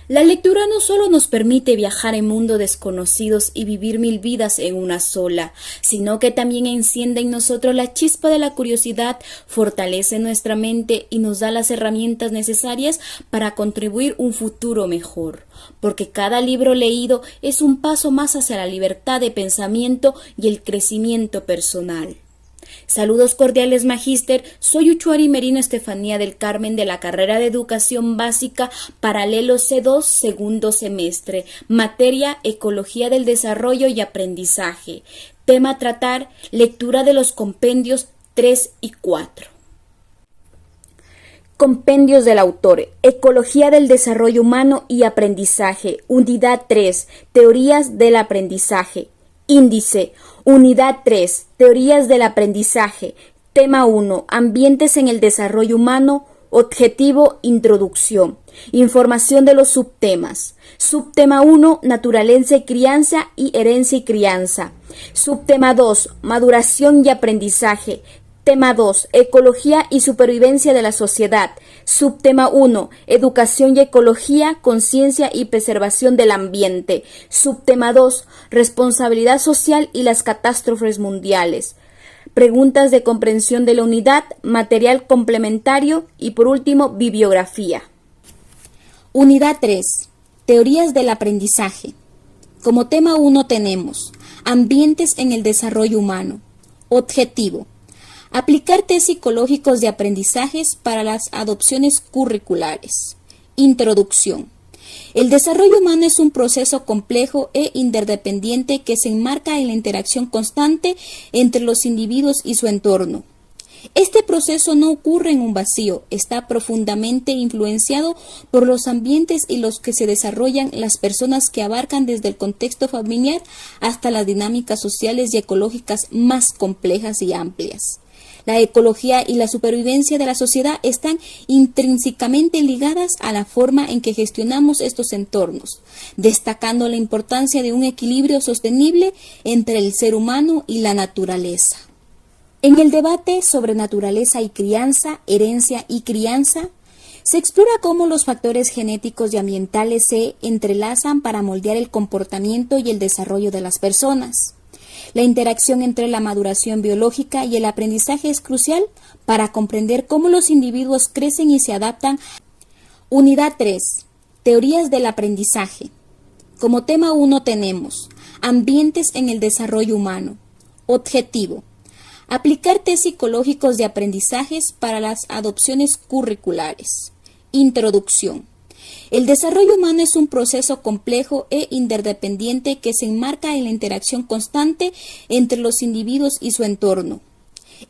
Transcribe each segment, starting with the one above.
La lectura no solo nos permite viajar en mundos desconocidos y vivir mil vidas en una sola, sino que también enciende en nosotros la chispa de la curiosidad, fortalece nuestra mente y nos da las herramientas necesarias para contribuir un futuro mejor, porque cada libro leído es un paso más hacia la libertad de pensamiento y el crecimiento personal. Saludos cordiales, Magíster. Soy Uchuari Merino Estefanía del Carmen de la carrera de Educación Básica Paralelo C2 segundo semestre, materia Ecología del Desarrollo y Aprendizaje. Tema a tratar, lectura de los compendios 3 y 4. Compendios del autor: Ecología del Desarrollo Humano y Aprendizaje, Unidad 3, Teorías del Aprendizaje. Índice: Unidad 3, Teorías del Aprendizaje. Tema 1, Ambientes en el Desarrollo Humano. Objetivo: Introducción. Información de los subtemas. Subtema 1, Naturaleza y Crianza y Herencia y Crianza. Subtema 2, Maduración y Aprendizaje. Tema 2, Ecología y Supervivencia de la Sociedad. Subtema 1, Educación y Ecología, Conciencia y Preservación del Ambiente. Subtema 2, Responsabilidad Social y las Catástrofes Mundiales. Preguntas de comprensión de la unidad, material complementario y por último, bibliografía. Unidad 3, Teorías del Aprendizaje. Como tema 1 tenemos Ambientes en el Desarrollo Humano. Objetivo: aplicar test psicológicos de aprendizajes para las adopciones curriculares. Introducción. El desarrollo humano es un proceso complejo e interdependiente que se enmarca en la interacción constante entre los individuos y su entorno. Este proceso no ocurre en un vacío, está profundamente influenciado por los ambientes en los que se desarrollan las personas, que abarcan desde el contexto familiar hasta las dinámicas sociales y ecológicas más complejas y amplias. La ecología y la supervivencia de la sociedad están intrínsecamente ligadas a la forma en que gestionamos estos entornos, destacando la importancia de un equilibrio sostenible entre el ser humano y la naturaleza. En el debate sobre naturaleza y crianza, herencia y crianza, se explora cómo los factores genéticos y ambientales se entrelazan para moldear el comportamiento y el desarrollo de las personas. La interacción entre la maduración biológica y el aprendizaje es crucial para comprender cómo los individuos crecen y se adaptan. Unidad 3. Teorías del aprendizaje. Como tema 1 tenemos Ambientes en el Desarrollo Humano. Objetivo: aplicar test psicológicos de aprendizajes para las adopciones curriculares. Introducción. El desarrollo humano es un proceso complejo e interdependiente que se enmarca en la interacción constante entre los individuos y su entorno.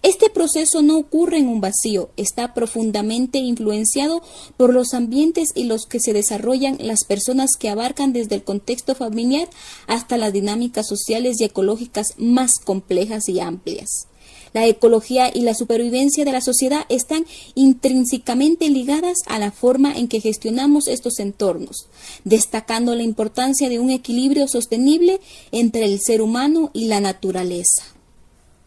Este proceso no ocurre en un vacío, está profundamente influenciado por los ambientes en los que se desarrollan las personas, que abarcan desde el contexto familiar hasta las dinámicas sociales y ecológicas más complejas y amplias. La ecología y la supervivencia de la sociedad están intrínsecamente ligadas a la forma en que gestionamos estos entornos, destacando la importancia de un equilibrio sostenible entre el ser humano y la naturaleza.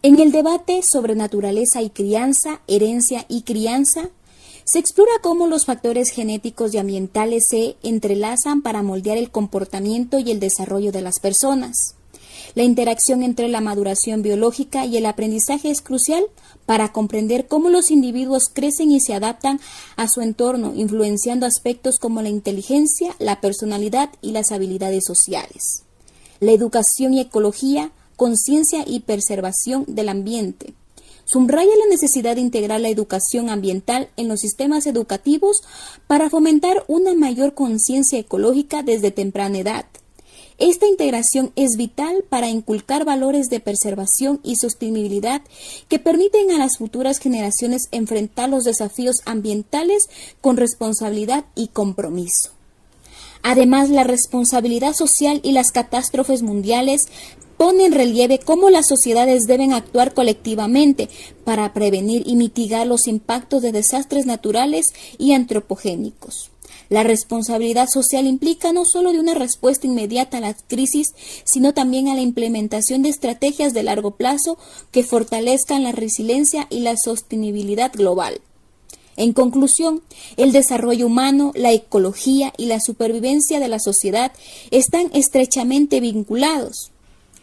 En el debate sobre naturaleza y crianza, herencia y crianza, se explora cómo los factores genéticos y ambientales se entrelazan para moldear el comportamiento y el desarrollo de las personas. La interacción entre la maduración biológica y el aprendizaje es crucial para comprender cómo los individuos crecen y se adaptan a su entorno, influenciando aspectos como la inteligencia, la personalidad y las habilidades sociales. La educación y ecología, conciencia y preservación del ambiente. Subraya la necesidad de integrar la educación ambiental en los sistemas educativos para fomentar una mayor conciencia ecológica desde temprana edad. Esta integración es vital para inculcar valores de preservación y sostenibilidad que permiten a las futuras generaciones enfrentar los desafíos ambientales con responsabilidad y compromiso. Además, la responsabilidad social y las catástrofes mundiales pone en relieve cómo las sociedades deben actuar colectivamente para prevenir y mitigar los impactos de desastres naturales y antropogénicos. La responsabilidad social implica no solo de una respuesta inmediata a las crisis, sino también a la implementación de estrategias de largo plazo que fortalezcan la resiliencia y la sostenibilidad global. En conclusión, el desarrollo humano, la ecología y la supervivencia de la sociedad están estrechamente vinculados.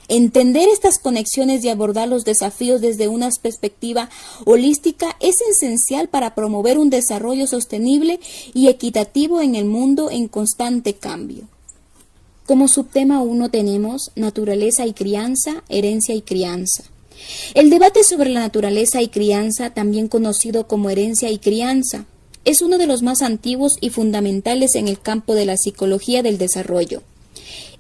Entender estas conexiones y abordar los desafíos desde una perspectiva holística es esencial para promover un desarrollo sostenible y equitativo en el mundo en constante cambio. Como subtema 1 tenemos naturaleza y crianza, herencia y crianza. El debate sobre la naturaleza y crianza, también conocido como herencia y crianza, es uno de los más antiguos y fundamentales en el campo de la psicología del desarrollo.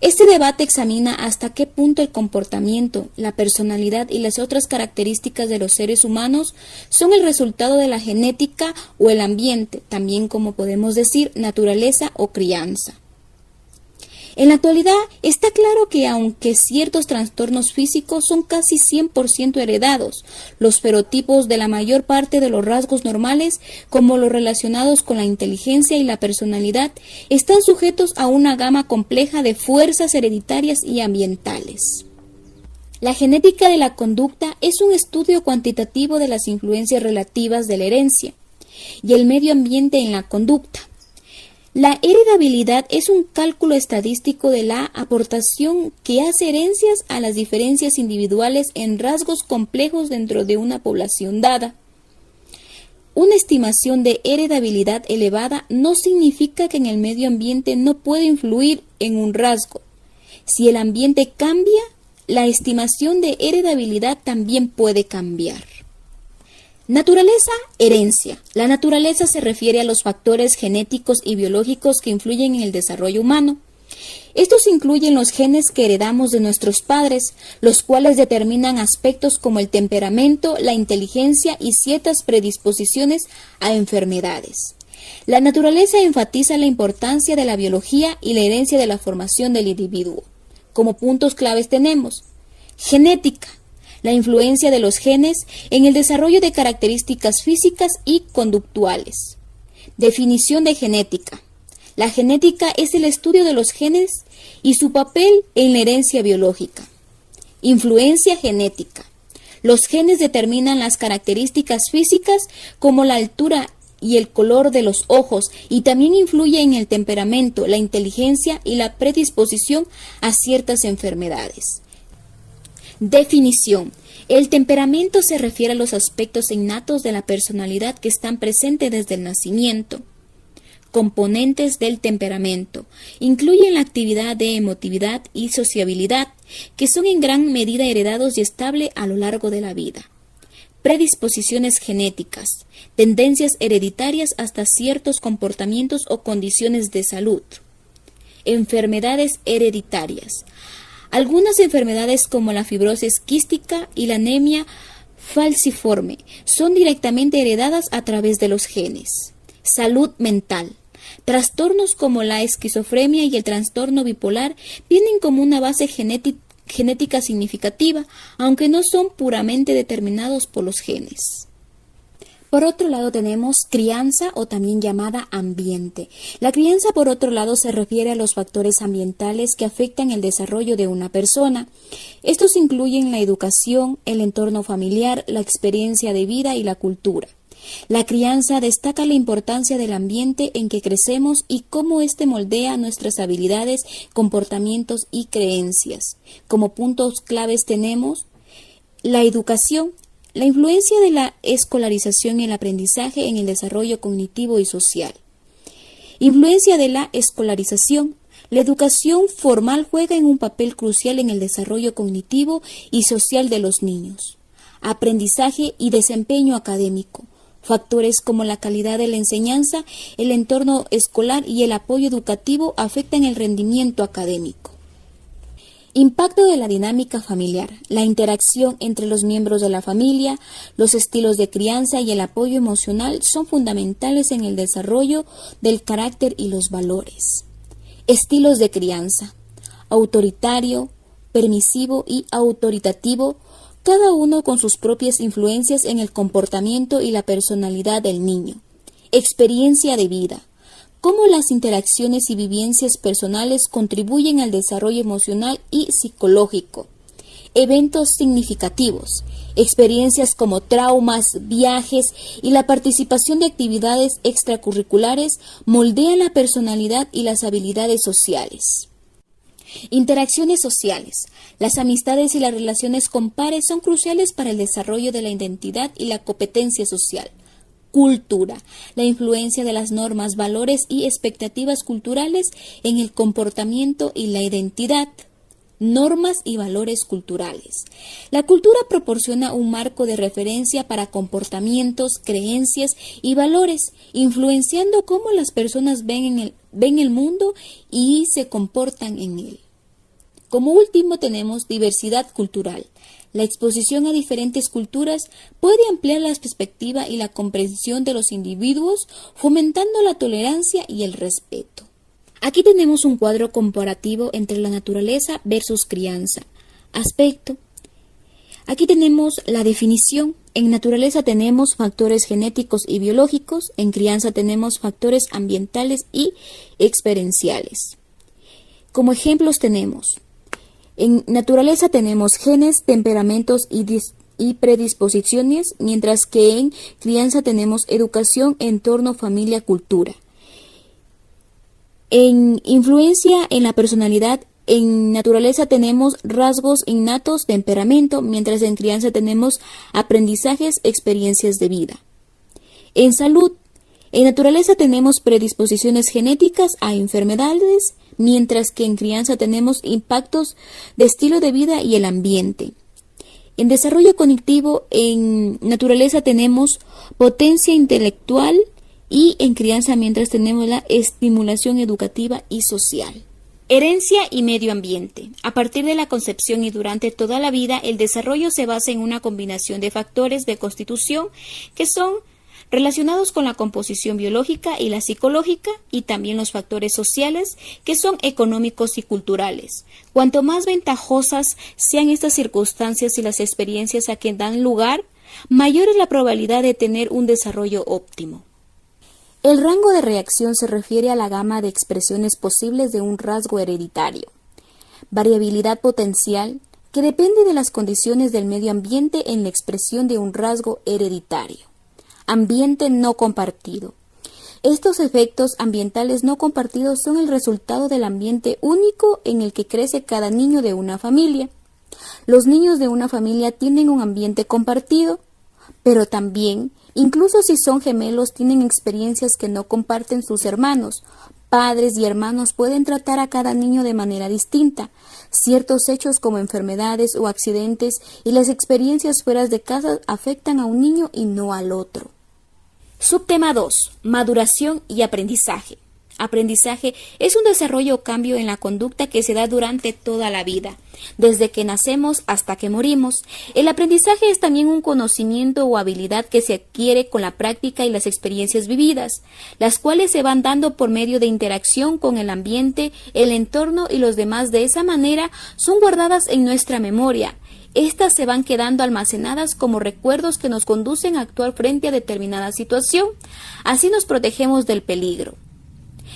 Este debate examina hasta qué punto el comportamiento, la personalidad y las otras características de los seres humanos son el resultado de la genética o el ambiente, también como podemos decir naturaleza o crianza. En la actualidad está claro que aunque ciertos trastornos físicos son casi 100% heredados, los ferotipos de la mayor parte de los rasgos normales, como los relacionados con la inteligencia y la personalidad, están sujetos a una gama compleja de fuerzas hereditarias y ambientales. La genética de la conducta es un estudio cuantitativo de las influencias relativas de la herencia y el medio ambiente en la conducta. La heredabilidad es un cálculo estadístico de la aportación que hace herencias a las diferencias individuales en rasgos complejos dentro de una población dada. Una estimación de heredabilidad elevada no significa que en el medio ambiente no puede influir en un rasgo. Si el ambiente cambia, la estimación de heredabilidad también puede cambiar. Naturaleza, herencia. La naturaleza se refiere a los factores genéticos y biológicos que influyen en el desarrollo humano. Estos incluyen los genes que heredamos de nuestros padres, los cuales determinan aspectos como el temperamento, la inteligencia y ciertas predisposiciones a enfermedades. La naturaleza enfatiza la importancia de la biología y la herencia de la formación del individuo. Como puntos claves tenemos genética. La influencia de los genes en el desarrollo de características físicas y conductuales. Definición de genética. La genética es el estudio de los genes y su papel en la herencia biológica. Influencia genética. Los genes determinan las características físicas como la altura y el color de los ojos y también influye en el temperamento, la inteligencia y la predisposición a ciertas enfermedades. Definición. El temperamento se refiere a los aspectos innatos de la personalidad que están presentes desde el nacimiento. Componentes del temperamento. Incluyen la actividad de emotividad y sociabilidad, que son en gran medida heredados y estables a lo largo de la vida. Predisposiciones genéticas. Tendencias hereditarias hasta ciertos comportamientos o condiciones de salud. Enfermedades hereditarias. Algunas enfermedades como la fibrosis quística y la anemia falciforme son directamente heredadas a través de los genes. Salud mental. Trastornos como la esquizofrenia y el trastorno bipolar tienen como una base genética significativa, aunque no son puramente determinados por los genes. Por otro lado tenemos crianza o también llamada ambiente. La crianza, por otro lado, se refiere a los factores ambientales que afectan el desarrollo de una persona. Estos incluyen la educación, el entorno familiar, la experiencia de vida y la cultura. La crianza destaca la importancia del ambiente en que crecemos y cómo éste moldea nuestras habilidades, comportamientos y creencias. Como puntos claves tenemos la educación. La influencia de la escolarización y el aprendizaje en el desarrollo cognitivo y social. Influencia de la escolarización. La educación formal juega un papel crucial en el desarrollo cognitivo y social de los niños. Aprendizaje y desempeño académico. Factores como la calidad de la enseñanza, el entorno escolar y el apoyo educativo afectan el rendimiento académico. Impacto de la dinámica familiar. La interacción entre los miembros de la familia, los estilos de crianza y el apoyo emocional son fundamentales en el desarrollo del carácter y los valores. Estilos de crianza. Autoritario, permisivo y autoritativo, cada uno con sus propias influencias en el comportamiento y la personalidad del niño. Experiencia de vida. Cómo las interacciones y vivencias personales contribuyen al desarrollo emocional y psicológico. Eventos significativos. Experiencias como traumas, viajes y la participación de actividades extracurriculares moldean la personalidad y las habilidades sociales. Interacciones sociales. Las amistades y las relaciones con pares son cruciales para el desarrollo de la identidad y la competencia social. Cultura. La influencia de las normas, valores y expectativas culturales en el comportamiento y la identidad. Normas y valores culturales. La cultura proporciona un marco de referencia para comportamientos, creencias y valores, influenciando cómo las personas ven el mundo y se comportan en él. Como último tenemos diversidad cultural. La exposición a diferentes culturas puede ampliar la perspectiva y la comprensión de los individuos, fomentando la tolerancia y el respeto. Aquí tenemos un cuadro comparativo entre la naturaleza versus crianza. Aspecto. Aquí tenemos la definición. En naturaleza tenemos factores genéticos y biológicos. En crianza tenemos factores ambientales y experienciales. Como ejemplos tenemos. En naturaleza tenemos genes, temperamentos y predisposiciones, mientras que en crianza tenemos educación, entorno, familia, cultura. En influencia en la personalidad, en naturaleza tenemos rasgos innatos, temperamento, mientras en crianza tenemos aprendizajes, experiencias de vida. En salud, en naturaleza tenemos predisposiciones genéticas a enfermedades, mientras que en crianza tenemos impactos de estilo de vida y el ambiente. En desarrollo cognitivo, en naturaleza tenemos potencia intelectual y en crianza mientras tenemos la estimulación educativa y social. Herencia y medio ambiente. A partir de la concepción y durante toda la vida, el desarrollo se basa en una combinación de factores de constitución que son relacionados con la composición biológica y la psicológica, y también los factores sociales, que son económicos y culturales. Cuanto más ventajosas sean estas circunstancias y las experiencias a que dan lugar, mayor es la probabilidad de tener un desarrollo óptimo. El rango de reacción se refiere a la gama de expresiones posibles de un rasgo hereditario. Variabilidad potencial, que depende de las condiciones del medio ambiente en la expresión de un rasgo hereditario. Ambiente no compartido. Estos efectos ambientales no compartidos son el resultado del ambiente único en el que crece cada niño de una familia. Los niños de una familia tienen un ambiente compartido, pero también, incluso si son gemelos, tienen experiencias que no comparten sus hermanos. Padres y hermanos pueden tratar a cada niño de manera distinta. Ciertos hechos como enfermedades o accidentes y las experiencias fuera de casa afectan a un niño y no al otro. Subtema 2. Maduración y aprendizaje. Aprendizaje es un desarrollo o cambio en la conducta que se da durante toda la vida, desde que nacemos hasta que morimos. El aprendizaje es también un conocimiento o habilidad que se adquiere con la práctica y las experiencias vividas, las cuales se van dando por medio de interacción con el ambiente, el entorno y los demás. De esa manera son guardadas en nuestra memoria. Estas se van quedando almacenadas como recuerdos que nos conducen a actuar frente a determinada situación. Así nos protegemos del peligro.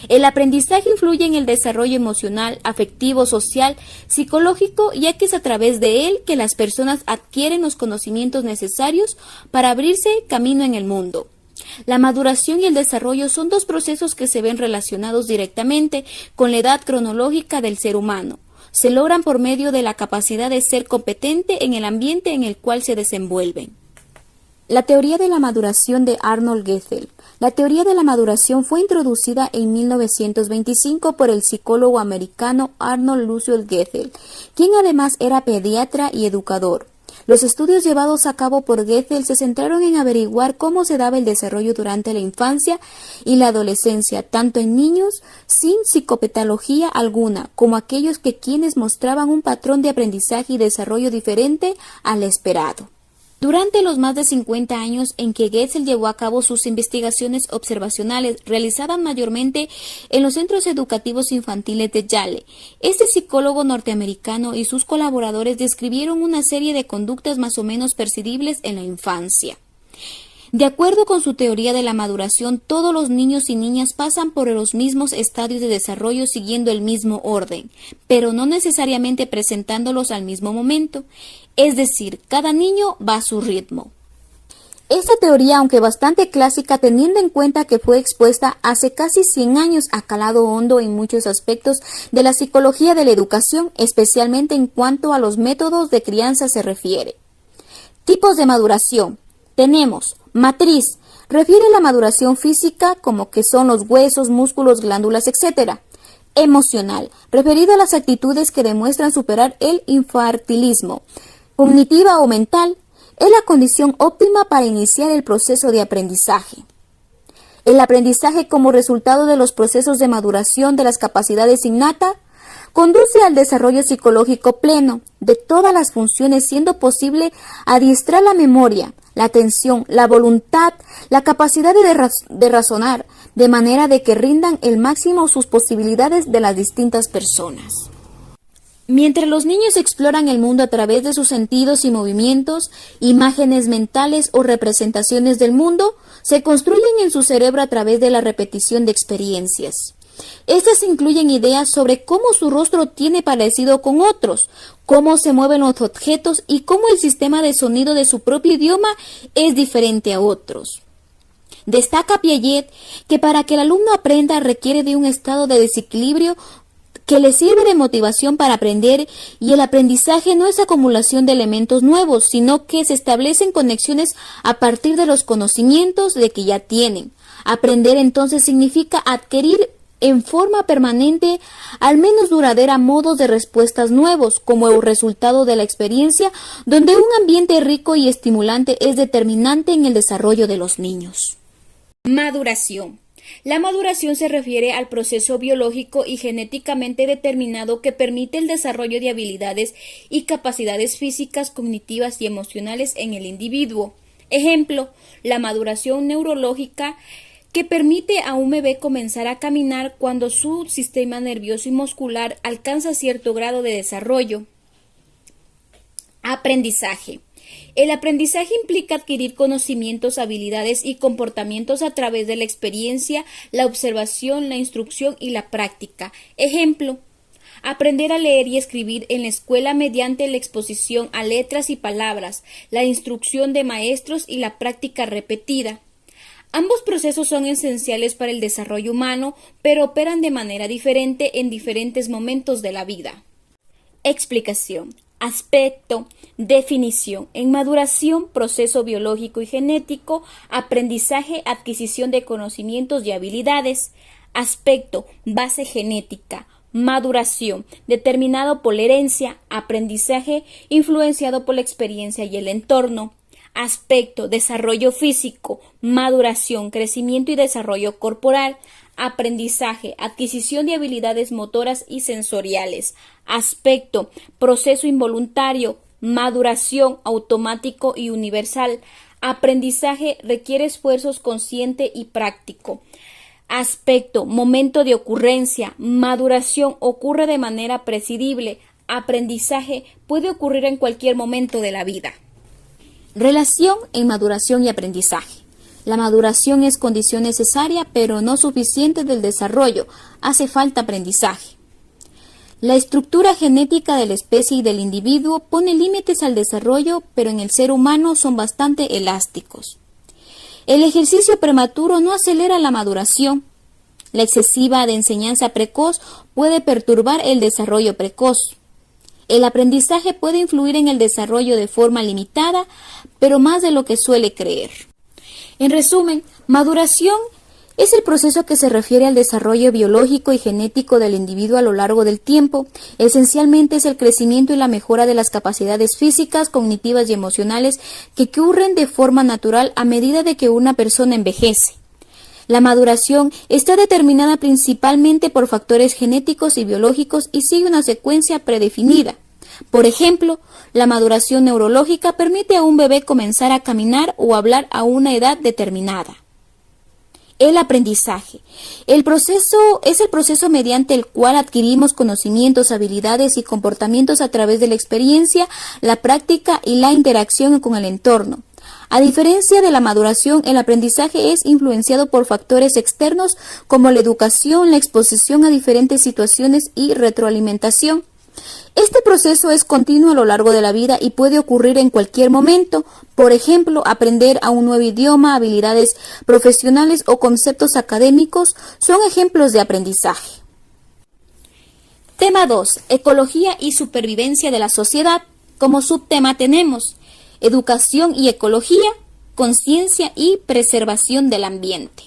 El aprendizaje influye en el desarrollo emocional, afectivo, social, psicológico, ya que es a través de él que las personas adquieren los conocimientos necesarios para abrirse camino en el mundo. La maduración y el desarrollo son dos procesos que se ven relacionados directamente con la edad cronológica del ser humano. Se logran por medio de la capacidad de ser competente en el ambiente en el cual se desenvuelven. La teoría de la maduración de Arnold Gethel. La teoría de la maduración fue introducida en 1925 por el psicólogo americano Arnold Lucius Gethel, quien además era pediatra y educador. Los estudios llevados a cabo por Gethel se centraron en averiguar cómo se daba el desarrollo durante la infancia y la adolescencia, tanto en niños sin psicopatología alguna, como aquellos quienes mostraban un patrón de aprendizaje y desarrollo diferente al esperado. Durante los más de 50 años en que Gethel llevó a cabo sus investigaciones observacionales, realizadas mayormente en los centros educativos infantiles de Yale, este psicólogo norteamericano y sus colaboradores describieron una serie de conductas más o menos percibibles en la infancia. De acuerdo con su teoría de la maduración, todos los niños y niñas pasan por los mismos estadios de desarrollo siguiendo el mismo orden, pero no necesariamente presentándolos al mismo momento. Es decir, cada niño va a su ritmo. Esta teoría, aunque bastante clásica, teniendo en cuenta que fue expuesta hace casi 100 años, ha calado hondo en muchos aspectos de la psicología de la educación, especialmente en cuanto a los métodos de crianza se refiere. Tipos de maduración. Tenemos matriz, refiere a la maduración física, como que son los huesos, músculos, glándulas, etc. Emocional, referido a las actitudes que demuestran superar el infantilismo. Cognitiva o mental, es la condición óptima para iniciar el proceso de aprendizaje. El aprendizaje como resultado de los procesos de maduración de las capacidades innatas conduce al desarrollo psicológico pleno de todas las funciones, siendo posible adiestrar la memoria, la atención, la voluntad, la capacidad de razonar, de manera de que rindan el máximo sus posibilidades de las distintas personas. Mientras los niños exploran el mundo a través de sus sentidos y movimientos, imágenes mentales o representaciones del mundo se construyen en su cerebro a través de la repetición de experiencias. Estas incluyen ideas sobre cómo su rostro tiene parecido con otros, cómo se mueven los objetos y cómo el sistema de sonido de su propio idioma es diferente a otros. Destaca Piaget que para que el alumno aprenda requiere de un estado de desequilibrio que le sirve de motivación para aprender, y el aprendizaje no es acumulación de elementos nuevos, sino que se establecen conexiones a partir de los conocimientos de que ya tienen. Aprender entonces significa adquirir en forma permanente, al menos duradera, modos de respuestas nuevos, como el resultado de la experiencia, donde un ambiente rico y estimulante es determinante en el desarrollo de los niños. Maduración. La maduración se refiere al proceso biológico y genéticamente determinado que permite el desarrollo de habilidades y capacidades físicas, cognitivas y emocionales en el individuo. Ejemplo, la maduración neurológica, que permite a un bebé comenzar a caminar cuando su sistema nervioso y muscular alcanza cierto grado de desarrollo. Aprendizaje. El aprendizaje implica adquirir conocimientos, habilidades y comportamientos a través de la experiencia, la observación, la instrucción y la práctica. Ejemplo, aprender a leer y escribir en la escuela mediante la exposición a letras y palabras, la instrucción de maestros y la práctica repetida. Ambos procesos son esenciales para el desarrollo humano, pero operan de manera diferente en diferentes momentos de la vida. Explicación. Aspecto, definición. En maduración, proceso biológico y genético, aprendizaje, adquisición de conocimientos y habilidades. Aspecto, base genética. Maduración, determinado por la herencia. Aprendizaje, influenciado por la experiencia y el entorno. Aspecto, desarrollo físico. Maduración, crecimiento y desarrollo corporal. Aprendizaje, adquisición de habilidades motoras y sensoriales. Aspecto, proceso involuntario. Maduración, automático y universal. Aprendizaje, requiere esfuerzos consciente y práctico. Aspecto, momento de ocurrencia. Maduración, ocurre de manera predecible. Aprendizaje, puede ocurrir en cualquier momento de la vida. Relación en maduración y aprendizaje. La maduración es condición necesaria, pero no suficiente del desarrollo. Hace falta aprendizaje. La estructura genética de la especie y del individuo pone límites al desarrollo, pero en el ser humano son bastante elásticos. El ejercicio prematuro no acelera la maduración. La excesiva de enseñanza precoz puede perturbar el desarrollo precoz. El aprendizaje puede influir en el desarrollo de forma limitada, pero más de lo que suele creer. En resumen, maduración es el proceso que se refiere al desarrollo biológico y genético del individuo a lo largo del tiempo. Esencialmente es el crecimiento y la mejora de las capacidades físicas, cognitivas y emocionales que ocurren de forma natural a medida de que una persona envejece. La maduración está determinada principalmente por factores genéticos y biológicos y sigue una secuencia predefinida. Por ejemplo, la maduración neurológica permite a un bebé comenzar a caminar o hablar a una edad determinada. El aprendizaje. El proceso es el proceso mediante el cual adquirimos conocimientos, habilidades y comportamientos a través de la experiencia, la práctica y la interacción con el entorno. A diferencia de la maduración, el aprendizaje es influenciado por factores externos como la educación, la exposición a diferentes situaciones y retroalimentación. Este proceso es continuo a lo largo de la vida y puede ocurrir en cualquier momento. Por ejemplo, aprender a un nuevo idioma, habilidades profesionales o conceptos académicos son ejemplos de aprendizaje. Tema 2. Ecología y supervivencia de la sociedad. Como subtema tenemos educación y ecología, conciencia y preservación del ambiente.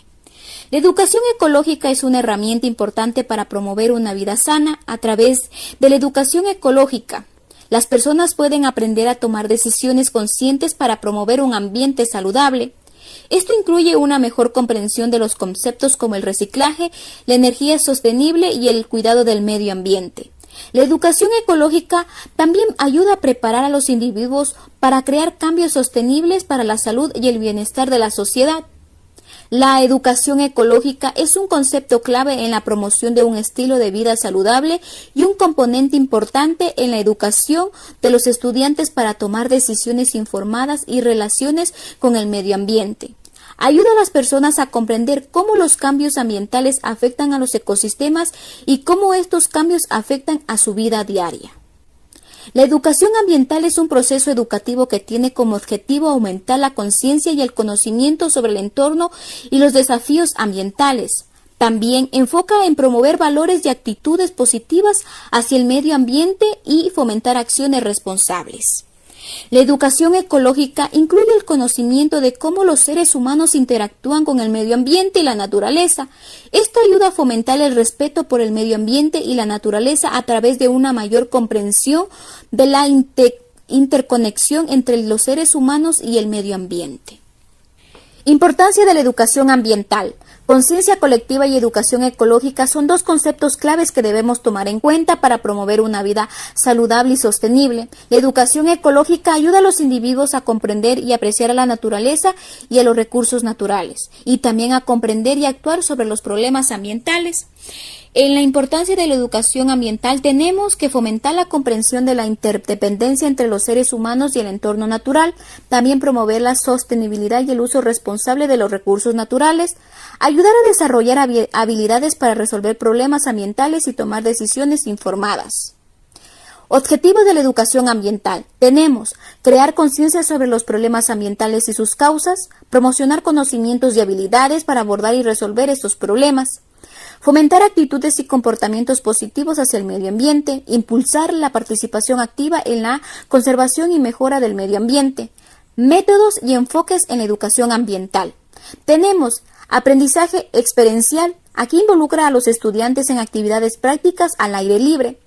La educación ecológica es una herramienta importante para promover una vida sana. A través de la educación ecológica, las personas pueden aprender a tomar decisiones conscientes para promover un ambiente saludable. Esto incluye una mejor comprensión de los conceptos como el reciclaje, la energía sostenible y el cuidado del medio ambiente. La educación ecológica también ayuda a preparar a los individuos para crear cambios sostenibles para la salud y el bienestar de la sociedad. La educación ecológica es un concepto clave en la promoción de un estilo de vida saludable y un componente importante en la educación de los estudiantes para tomar decisiones informadas y relaciones con el medio ambiente. Ayuda a las personas a comprender cómo los cambios ambientales afectan a los ecosistemas y cómo estos cambios afectan a su vida diaria. La educación ambiental es un proceso educativo que tiene como objetivo aumentar la conciencia y el conocimiento sobre el entorno y los desafíos ambientales. También enfoca en promover valores y actitudes positivas hacia el medio ambiente y fomentar acciones responsables. La educación ecológica incluye el conocimiento de cómo los seres humanos interactúan con el medio ambiente y la naturaleza. Esto ayuda a fomentar el respeto por el medio ambiente y la naturaleza a través de una mayor comprensión de la interconexión entre los seres humanos y el medio ambiente. Importancia de la educación ambiental. Conciencia colectiva y educación ecológica son dos conceptos claves que debemos tomar en cuenta para promover una vida saludable y sostenible. La educación ecológica ayuda a los individuos a comprender y apreciar a la naturaleza y a los recursos naturales, y también a comprender y actuar sobre los problemas ambientales. En la importancia de la educación ambiental tenemos que fomentar la comprensión de la interdependencia entre los seres humanos y el entorno natural, también promover la sostenibilidad y el uso responsable de los recursos naturales, ayudar a desarrollar habilidades para resolver problemas ambientales y tomar decisiones informadas. Objetivos de la educación ambiental. Tenemos crear conciencia sobre los problemas ambientales y sus causas, promocionar conocimientos y habilidades para abordar y resolver estos problemas, fomentar actitudes y comportamientos positivos hacia el medio ambiente, impulsar la participación activa en la conservación y mejora del medio ambiente, métodos y enfoques en la educación ambiental. Tenemos aprendizaje experiencial. Aquí involucra a los estudiantes en actividades prácticas al aire libre.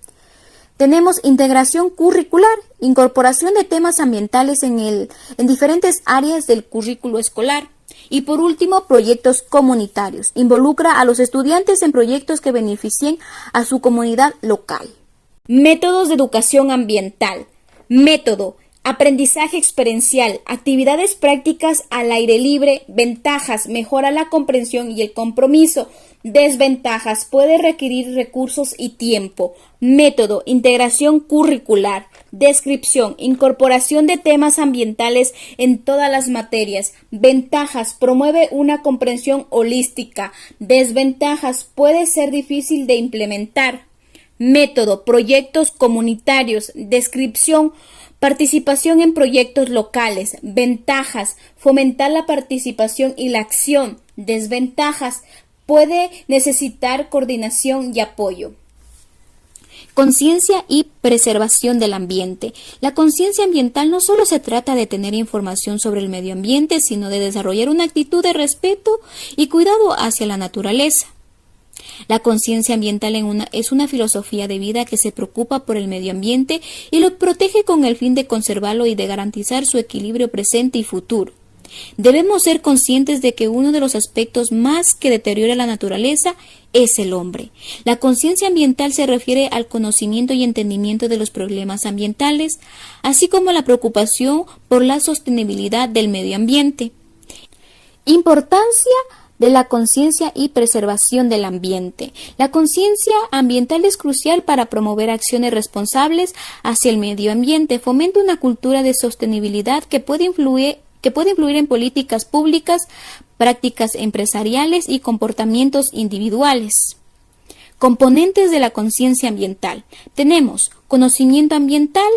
Tenemos integración curricular, incorporación de temas ambientales en diferentes áreas del currículo escolar. Y por último, proyectos comunitarios. Involucra a los estudiantes en proyectos que beneficien a su comunidad local. Métodos de educación ambiental. Método: aprendizaje experiencial, actividades prácticas al aire libre. Ventajas: mejora la comprensión y el compromiso. Desventajas: puede requerir recursos y tiempo. Método: integración curricular. Descripción: incorporación de temas ambientales en todas las materias. Ventajas: promueve una comprensión holística. Desventajas: puede ser difícil de implementar. Método: proyectos comunitarios. Descripción: participación en proyectos locales. Ventajas: fomentar la participación y la acción. Desventajas: puede necesitar coordinación y apoyo. Conciencia y preservación del ambiente. La conciencia ambiental no solo se trata de tener información sobre el medio ambiente, sino de desarrollar una actitud de respeto y cuidado hacia la naturaleza. La conciencia ambiental es una filosofía de vida que se preocupa por el medio ambiente y lo protege con el fin de conservarlo y de garantizar su equilibrio presente y futuro. Debemos ser conscientes de que uno de los aspectos más que deteriora la naturaleza es el hombre. La conciencia ambiental se refiere al conocimiento y entendimiento de los problemas ambientales, así como la preocupación por la sostenibilidad del medio ambiente. Importancia de la conciencia y preservación del ambiente. La conciencia ambiental es crucial para promover acciones responsables hacia el medio ambiente. Fomenta una cultura de sostenibilidad que puede que puede influir en políticas públicas, prácticas empresariales y comportamientos individuales. Componentes de la conciencia ambiental. Tenemos conocimiento ambiental,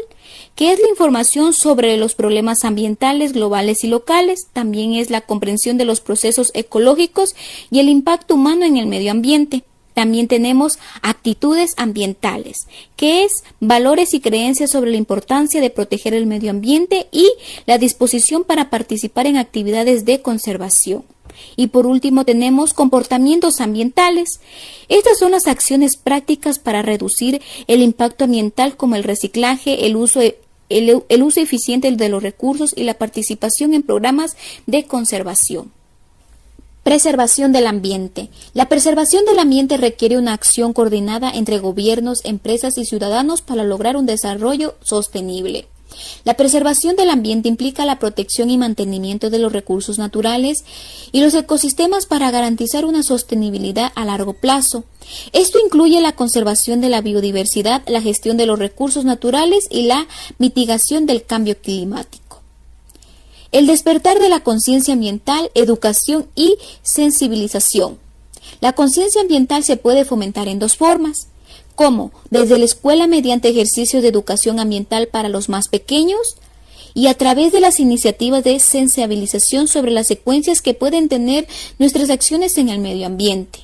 que es la información sobre los problemas ambientales globales y locales. También es la comprensión de los procesos ecológicos y el impacto humano en el medio ambiente. También tenemos actitudes ambientales, que es valores y creencias sobre la importancia de proteger el medio ambiente y la disposición para participar en actividades de conservación. Y por último tenemos comportamientos ambientales. Estas son las acciones prácticas para reducir el impacto ambiental, como el reciclaje, el uso eficiente de los recursos y la participación en programas de conservación. Preservación del ambiente. La preservación del ambiente requiere una acción coordinada entre gobiernos, empresas y ciudadanos para lograr un desarrollo sostenible. La preservación del ambiente implica la protección y mantenimiento de los recursos naturales y los ecosistemas para garantizar una sostenibilidad a largo plazo. Esto incluye la conservación de la biodiversidad, la gestión de los recursos naturales y la mitigación del cambio climático. El despertar de la conciencia ambiental, educación y sensibilización. La conciencia ambiental se puede fomentar en dos formas. ¿Cómo? Desde la escuela mediante ejercicios de educación ambiental para los más pequeños y a través de las iniciativas de sensibilización sobre las secuencias que pueden tener nuestras acciones en el medio ambiente.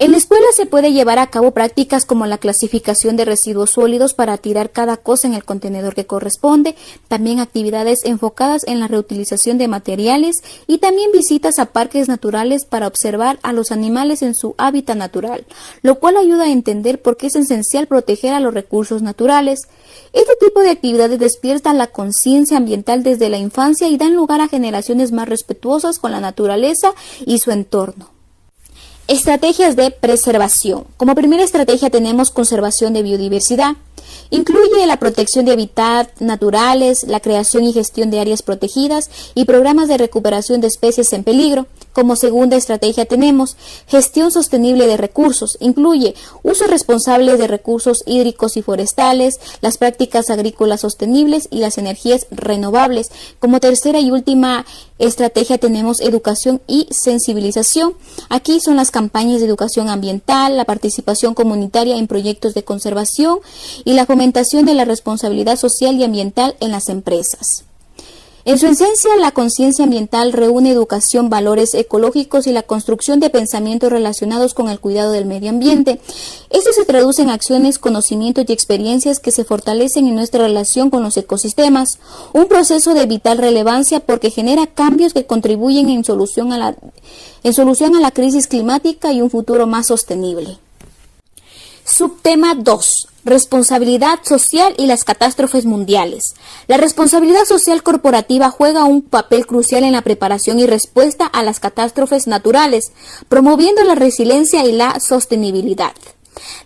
En la escuela se puede llevar a cabo prácticas como la clasificación de residuos sólidos para tirar cada cosa en el contenedor que corresponde, también actividades enfocadas en la reutilización de materiales y también visitas a parques naturales para observar a los animales en su hábitat natural, lo cual ayuda a entender por qué es esencial proteger a los recursos naturales. Este tipo de actividades despiertan la conciencia ambiental desde la infancia y dan lugar a generaciones más respetuosas con la naturaleza y su entorno. Estrategias de preservación. Como primera estrategia tenemos conservación de biodiversidad. Incluye la protección de hábitats naturales, la creación y gestión de áreas protegidas y programas de recuperación de especies en peligro. Como segunda estrategia tenemos gestión sostenible de recursos. Incluye uso responsable de recursos hídricos y forestales, las prácticas agrícolas sostenibles y las energías renovables. Como tercera y última estrategia tenemos educación y sensibilización. Aquí son las campañas de educación ambiental, la participación comunitaria en proyectos de conservación y la fomentación de la responsabilidad social y ambiental en las empresas. En su esencia, la conciencia ambiental reúne educación, valores ecológicos y la construcción de pensamientos relacionados con el cuidado del medio ambiente. Esto se traduce en acciones, conocimientos y experiencias que se fortalecen en nuestra relación con los ecosistemas, un proceso de vital relevancia porque genera cambios que contribuyen en solución a la crisis climática y un futuro más sostenible. Subtema 2. Responsabilidad social y las catástrofes mundiales. La responsabilidad social corporativa juega un papel crucial en la preparación y respuesta a las catástrofes naturales, promoviendo la resiliencia y la sostenibilidad.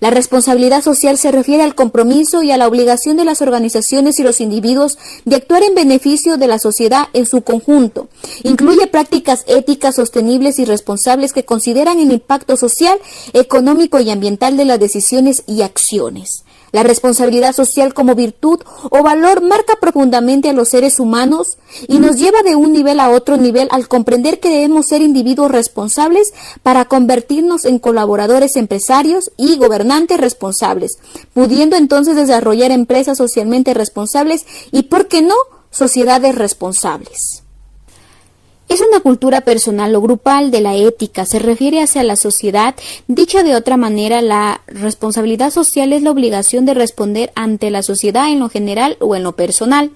La responsabilidad social se refiere al compromiso y a la obligación de las organizaciones y los individuos de actuar en beneficio de la sociedad en su conjunto. Incluye prácticas éticas sostenibles y responsables que consideran el impacto social, económico y ambiental de las decisiones y acciones. La responsabilidad social como virtud o valor marca profundamente a los seres humanos y nos lleva de un nivel a otro nivel al comprender que debemos ser individuos responsables para convertirnos en colaboradores empresarios y gobernantes responsables, pudiendo entonces desarrollar empresas socialmente responsables y, ¿por qué no?, sociedades responsables. Es una cultura personal o grupal de la ética, se refiere hacia la sociedad. Dicha de otra manera, la responsabilidad social es la obligación de responder ante la sociedad en lo general o en lo personal.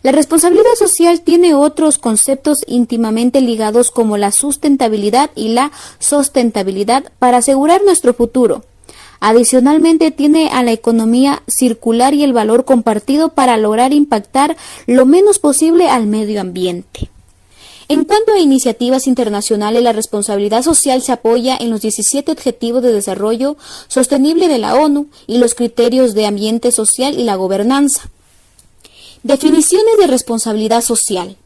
La responsabilidad social tiene otros conceptos íntimamente ligados como la sustentabilidad y la sostenibilidad para asegurar nuestro futuro. Adicionalmente, tiene a la economía circular y el valor compartido para lograr impactar lo menos posible al medio ambiente. En cuanto a iniciativas internacionales, la responsabilidad social se apoya en los 17 Objetivos de Desarrollo Sostenible de la ONU y los criterios de ambiente social y la gobernanza. Definiciones de responsabilidad social.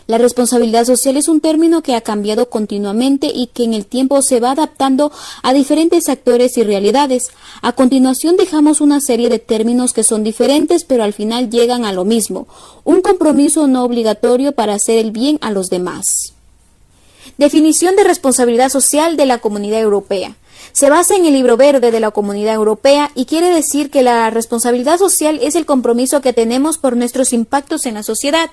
La responsabilidad social es un término que ha cambiado continuamente y que en el tiempo se va adaptando a diferentes actores y realidades. A continuación dejamos una serie de términos que son diferentes pero al final llegan a lo mismo, un compromiso no obligatorio para hacer el bien a los demás. Definición de responsabilidad social de la Comunidad Europea. Se basa en el Libro Verde de la Comunidad Europea y quiere decir que la responsabilidad social es el compromiso que tenemos por nuestros impactos en la sociedad.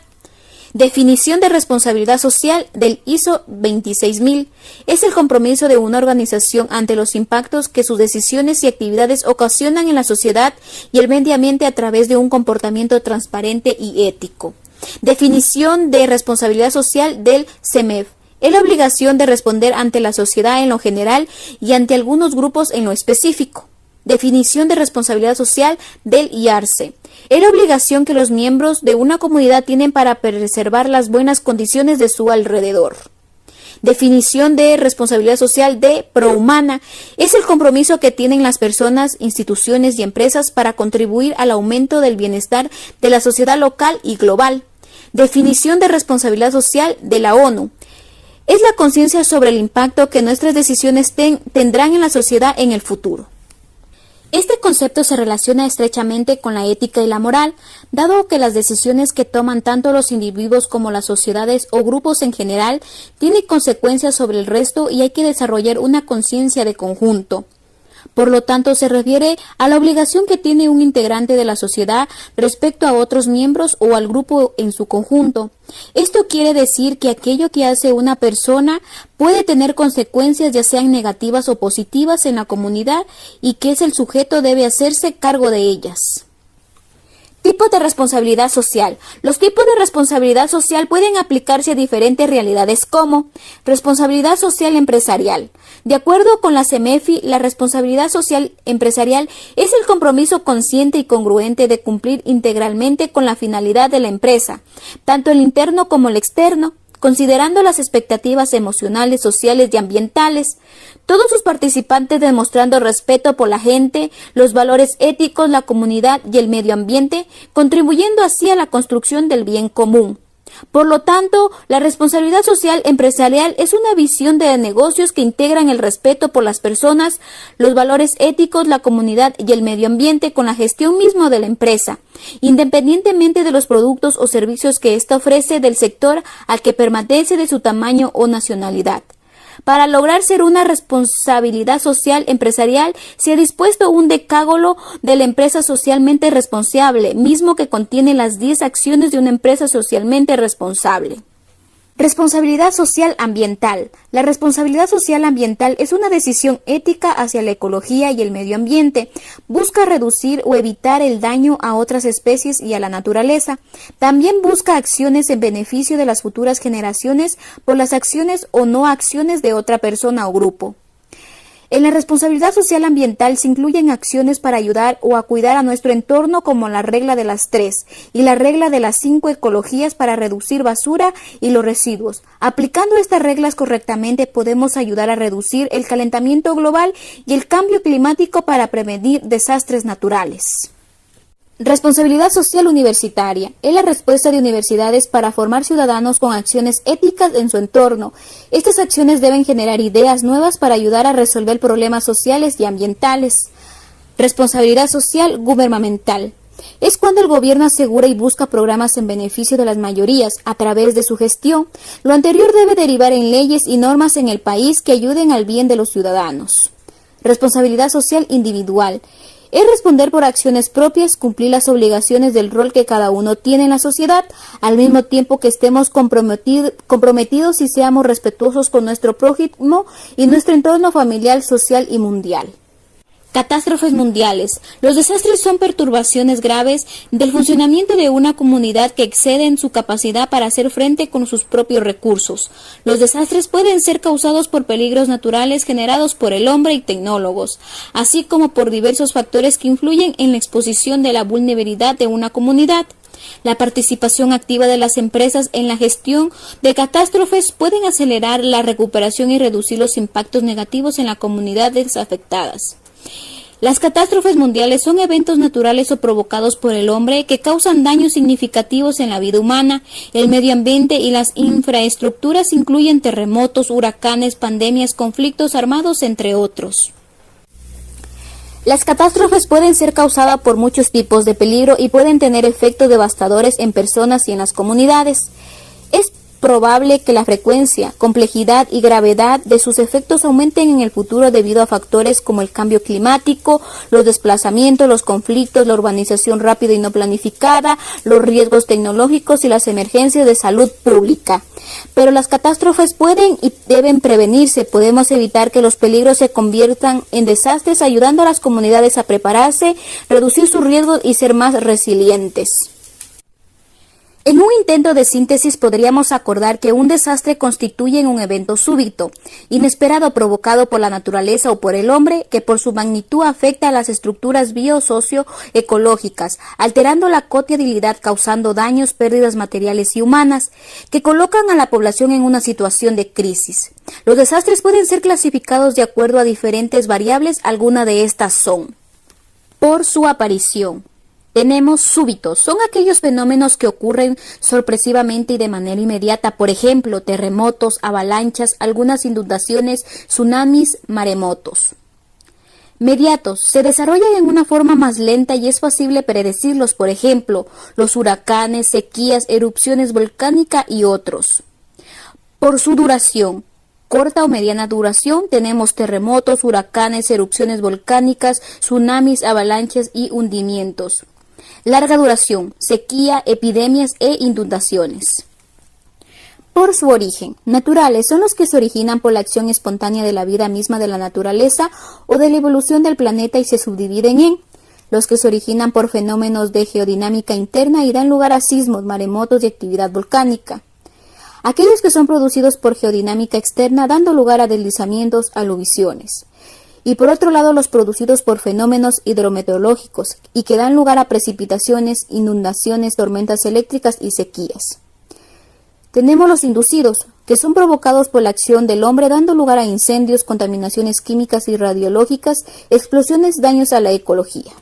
Definición de responsabilidad social del ISO 26000. Es el compromiso de una organización ante los impactos que sus decisiones y actividades ocasionan en la sociedad y el medio ambiente a través de un comportamiento transparente y ético. Definición de responsabilidad social del CEMEF. Es la obligación de responder ante la sociedad en lo general y ante algunos grupos en lo específico. Definición de responsabilidad social del IARCE. Es la obligación que los miembros de una comunidad tienen para preservar las buenas condiciones de su alrededor. Definición de responsabilidad social de Prohumana. Es el compromiso que tienen las personas, instituciones y empresas para contribuir al aumento del bienestar de la sociedad local y global. Definición de responsabilidad social de la ONU. Es la conciencia sobre el impacto que nuestras decisiones tendrán en la sociedad en el futuro. Este concepto se relaciona estrechamente con la ética y la moral, dado que las decisiones que toman tanto los individuos como las sociedades o grupos en general tienen consecuencias sobre el resto y hay que desarrollar una conciencia de conjunto. Por lo tanto, se refiere a la obligación que tiene un integrante de la sociedad respecto a otros miembros o al grupo en su conjunto. Esto quiere decir que aquello que hace una persona puede tener consecuencias ya sean negativas o positivas en la comunidad y que el sujeto debe hacerse cargo de ellas. Tipos de responsabilidad social. Los tipos de responsabilidad social pueden aplicarse a diferentes realidades como responsabilidad social empresarial. De acuerdo con la CEMEFI, la responsabilidad social empresarial es el compromiso consciente y congruente de cumplir integralmente con la finalidad de la empresa, tanto el interno como el externo, considerando las expectativas emocionales, sociales y ambientales. Todos sus participantes demostrando respeto por la gente, los valores éticos, la comunidad y el medio ambiente, contribuyendo así a la construcción del bien común. Por lo tanto, la responsabilidad social empresarial es una visión de negocios que integran el respeto por las personas, los valores éticos, la comunidad y el medio ambiente con la gestión misma de la empresa, independientemente de los productos o servicios que ésta ofrece del sector al que pertenece, de su tamaño o nacionalidad. Para lograr ser una responsabilidad social empresarial, se ha dispuesto un decálogo de la empresa socialmente responsable, mismo que contiene las 10 acciones de una empresa socialmente responsable. Responsabilidad social ambiental. La responsabilidad social ambiental es una decisión ética hacia la ecología y el medio ambiente. Busca reducir o evitar el daño a otras especies y a la naturaleza. También busca acciones en beneficio de las futuras generaciones por las acciones o no acciones de otra persona o grupo. En la responsabilidad social ambiental se incluyen acciones para ayudar o a cuidar a nuestro entorno como la regla de las 3 y la regla de las 5 ecologías para reducir basura y los residuos. Aplicando estas reglas correctamente podemos ayudar a reducir el calentamiento global y el cambio climático para prevenir desastres naturales. Responsabilidad social universitaria es la respuesta de universidades para formar ciudadanos con acciones éticas en su entorno. Estas acciones deben generar ideas nuevas para ayudar a resolver problemas sociales y ambientales. Responsabilidad social gubernamental es cuando el gobierno asegura y busca programas en beneficio de las mayorías a través de su gestión. Lo anterior debe derivar en leyes y normas en el país que ayuden al bien de los ciudadanos. Responsabilidad social individual es responder por acciones propias, cumplir las obligaciones del rol que cada uno tiene en la sociedad, al mismo tiempo que estemos comprometidos y seamos respetuosos con nuestro prójimo y nuestro entorno familiar, social y mundial. Catástrofes mundiales. Los desastres son perturbaciones graves del funcionamiento de una comunidad que exceden su capacidad para hacer frente con sus propios recursos. Los desastres pueden ser causados por peligros naturales generados por el hombre y tecnólogos, así como por diversos factores que influyen en la exposición de la vulnerabilidad de una comunidad. La participación activa de las empresas en la gestión de catástrofes pueden acelerar la recuperación y reducir los impactos negativos en las comunidades afectadas. Las catástrofes mundiales son eventos naturales o provocados por el hombre que causan daños significativos en la vida humana, el medio ambiente y las infraestructuras. Incluyen terremotos, huracanes, pandemias, conflictos armados, entre otros. Las catástrofes pueden ser causadas por muchos tipos de peligro y pueden tener efectos devastadores en personas y en las comunidades. Es probable que la frecuencia, complejidad y gravedad de sus efectos aumenten en el futuro debido a factores como el cambio climático, los desplazamientos, los conflictos, la urbanización rápida y no planificada, los riesgos tecnológicos y las emergencias de salud pública. Pero las catástrofes pueden y deben prevenirse. Podemos evitar que los peligros se conviertan en desastres, ayudando a las comunidades a prepararse, reducir sus riesgos y ser más resilientes. En un intento de síntesis podríamos acordar que un desastre constituye un evento súbito, inesperado, provocado por la naturaleza o por el hombre, que por su magnitud afecta a las estructuras biosocioecológicas, alterando la cotidianidad, causando daños, pérdidas materiales y humanas, que colocan a la población en una situación de crisis. Los desastres pueden ser clasificados de acuerdo a diferentes variables. Algunas de estas son: por su aparición. Tenemos súbitos, son aquellos fenómenos que ocurren sorpresivamente y de manera inmediata, por ejemplo, terremotos, avalanchas, algunas inundaciones, tsunamis, maremotos. Mediatos, se desarrollan en una forma más lenta y es fácil predecirlos, por ejemplo, los huracanes, sequías, erupciones volcánicas y otros. Por su duración. Corta o mediana duración, tenemos terremotos, huracanes, erupciones volcánicas, tsunamis, avalanchas y hundimientos. Larga duración, sequía, epidemias e inundaciones. Por su origen, naturales son los que se originan por la acción espontánea de la vida misma de la naturaleza o de la evolución del planeta y se subdividen en los que se originan por fenómenos de geodinámica interna y dan lugar a sismos, maremotos y actividad volcánica. Aquellos que son producidos por geodinámica externa, dando lugar a deslizamientos, aluvisiones. Y por otro lado, los producidos por fenómenos hidrometeorológicos y que dan lugar a precipitaciones, inundaciones, tormentas eléctricas y sequías. Tenemos los inducidos, que son provocados por la acción del hombre, dando lugar a incendios, contaminaciones químicas y radiológicas, explosiones, daños a la ecología.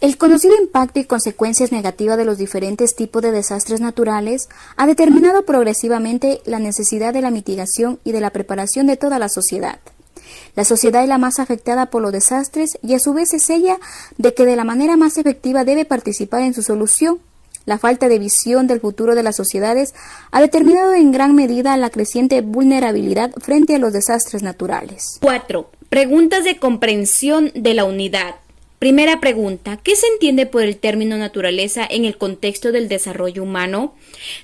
El conocido impacto y consecuencias negativas de los diferentes tipos de desastres naturales ha determinado progresivamente la necesidad de la mitigación y de la preparación de toda la sociedad. La sociedad es la más afectada por los desastres y a su vez es ella de que de la manera más efectiva debe participar en su solución. La falta de visión del futuro de las sociedades ha determinado en gran medida la creciente vulnerabilidad frente a los desastres naturales. 4. Preguntas de comprensión de la unidad. Primera pregunta, ¿qué se entiende por el término naturaleza en el contexto del desarrollo humano?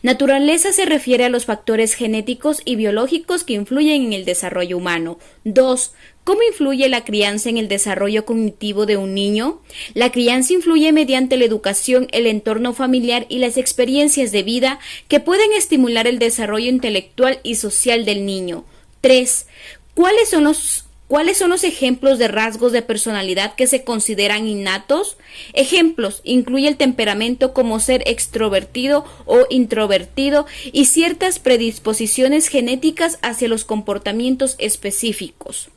Naturaleza se refiere a los factores genéticos y biológicos que influyen en el desarrollo humano. 2. ¿Cómo influye la crianza en el desarrollo cognitivo de un niño? La crianza influye mediante la educación, el entorno familiar y las experiencias de vida que pueden estimular el desarrollo intelectual y social del niño. 3. ¿Cuáles son los ejemplos de rasgos de personalidad que se consideran innatos? Ejemplos: incluye el temperamento como ser extrovertido o introvertido y ciertas predisposiciones genéticas hacia los comportamientos específicos.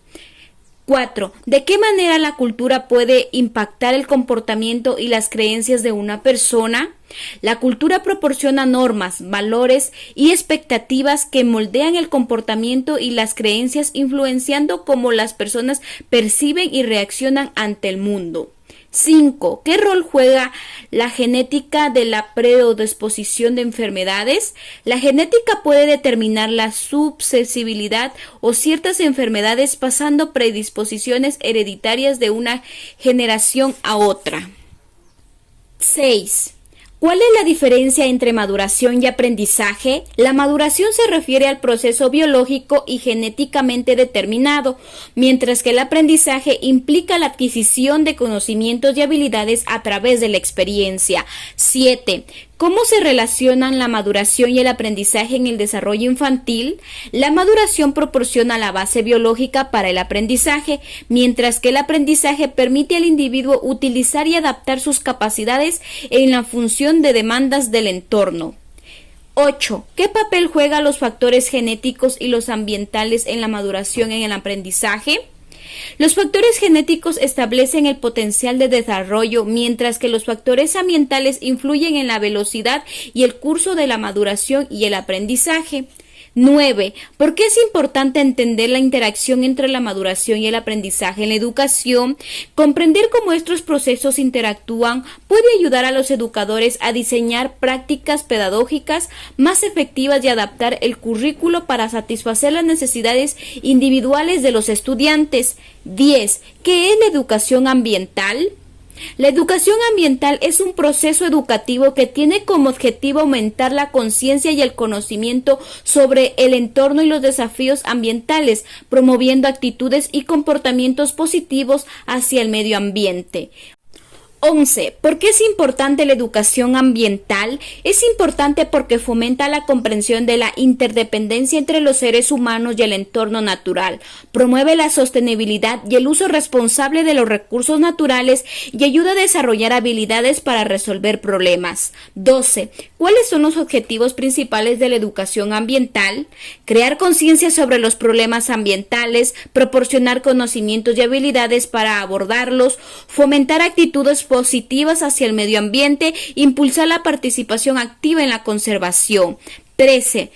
4. ¿De qué manera la cultura puede impactar el comportamiento y las creencias de una persona? La cultura proporciona normas, valores y expectativas que moldean el comportamiento y las creencias, influenciando cómo las personas perciben y reaccionan ante el mundo. 5. ¿Qué rol juega la genética de la predisposición de enfermedades? La genética puede determinar la susceptibilidad o ciertas enfermedades, pasando predisposiciones hereditarias de una generación a otra. 6. ¿Cuál es la diferencia entre maduración y aprendizaje? La maduración se refiere al proceso biológico y genéticamente determinado, mientras que el aprendizaje implica la adquisición de conocimientos y habilidades a través de la experiencia. 7. ¿Cómo se relacionan la maduración y el aprendizaje en el desarrollo infantil? La maduración proporciona la base biológica para el aprendizaje, mientras que el aprendizaje permite al individuo utilizar y adaptar sus capacidades en la función de demandas del entorno. 8. ¿Qué papel juegan los factores genéticos y los ambientales en la maduración y en el aprendizaje? Los factores genéticos establecen el potencial de desarrollo, mientras que los factores ambientales influyen en la velocidad y el curso de la maduración y el aprendizaje. 9. ¿Por qué es importante entender la interacción entre la maduración y el aprendizaje en la educación? Comprender cómo estos procesos interactúan puede ayudar a los educadores a diseñar prácticas pedagógicas más efectivas y adaptar el currículo para satisfacer las necesidades individuales de los estudiantes. 10. ¿Qué es la educación ambiental? La educación ambiental es un proceso educativo que tiene como objetivo aumentar la conciencia y el conocimiento sobre el entorno y los desafíos ambientales, promoviendo actitudes y comportamientos positivos hacia el medio ambiente. 11. ¿Por qué es importante la educación ambiental? Es importante porque fomenta la comprensión de la interdependencia entre los seres humanos y el entorno natural, promueve la sostenibilidad y el uso responsable de los recursos naturales y ayuda a desarrollar habilidades para resolver problemas. 12. ¿Cuáles son los objetivos principales de la educación ambiental? Crear conciencia sobre los problemas ambientales, proporcionar conocimientos y habilidades para abordarlos, fomentar actitudes positivas hacia el medio ambiente, impulsar la participación activa en la conservación. 13.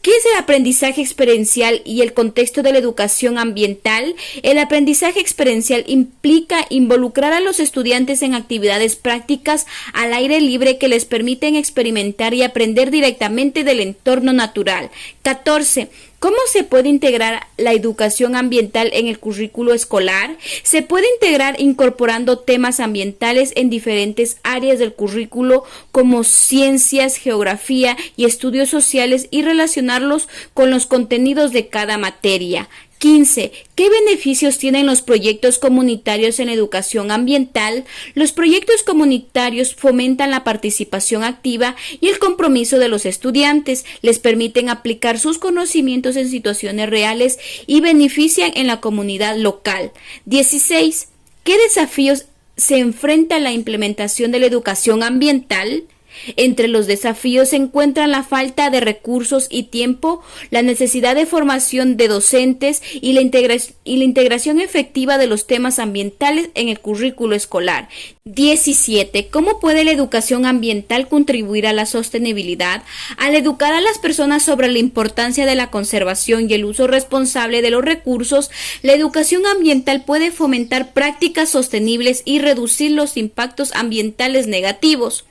¿Qué es el aprendizaje experiencial y el contexto de la educación ambiental? El aprendizaje experiencial implica involucrar a los estudiantes en actividades prácticas al aire libre que les permiten experimentar y aprender directamente del entorno natural. 14. ¿Cómo se puede integrar la educación ambiental en el currículo escolar? Se puede integrar incorporando temas ambientales en diferentes áreas del currículo como ciencias, geografía y estudios sociales y relacionarlos con los contenidos de cada materia. 15. ¿Qué beneficios tienen los proyectos comunitarios en educación ambiental? Los proyectos comunitarios fomentan la participación activa y el compromiso de los estudiantes, les permiten aplicar sus conocimientos en situaciones reales y benefician en la comunidad local. 16. ¿Qué desafíos se enfrenta la implementación de la educación ambiental? Entre los desafíos se encuentran la falta de recursos y tiempo, la necesidad de formación de docentes y la integración efectiva de los temas ambientales en el currículo escolar. 17. ¿Cómo puede la educación ambiental contribuir a la sostenibilidad? Al educar a las personas sobre la importancia de la conservación y el uso responsable de los recursos, la educación ambiental puede fomentar prácticas sostenibles y reducir los impactos ambientales negativos.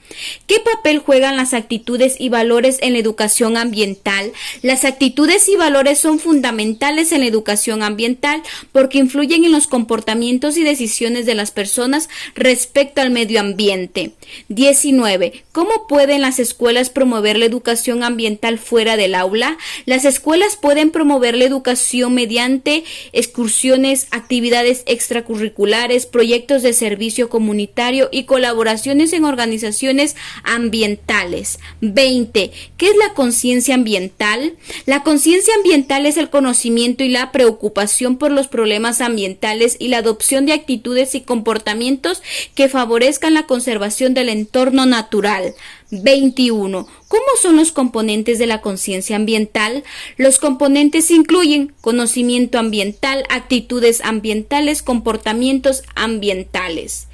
¿Qué papel juegan las actitudes y valores en la educación ambiental? Las actitudes y valores son fundamentales en la educación ambiental porque influyen en los comportamientos y decisiones de las personas respecto al medio ambiente. 19. ¿Cómo pueden las escuelas promover la educación ambiental fuera del aula? Las escuelas pueden promover la educación mediante excursiones, actividades extracurriculares, proyectos de servicio comunitario y colaboraciones en organizaciones ambientales. 20. ¿Qué es la conciencia ambiental? La conciencia ambiental es el conocimiento y la preocupación por los problemas ambientales y la adopción de actitudes y comportamientos que favorezcan la conservación del entorno natural. 21. ¿Cómo son los componentes de la conciencia ambiental? Los componentes incluyen conocimiento ambiental, actitudes ambientales, comportamientos ambientales.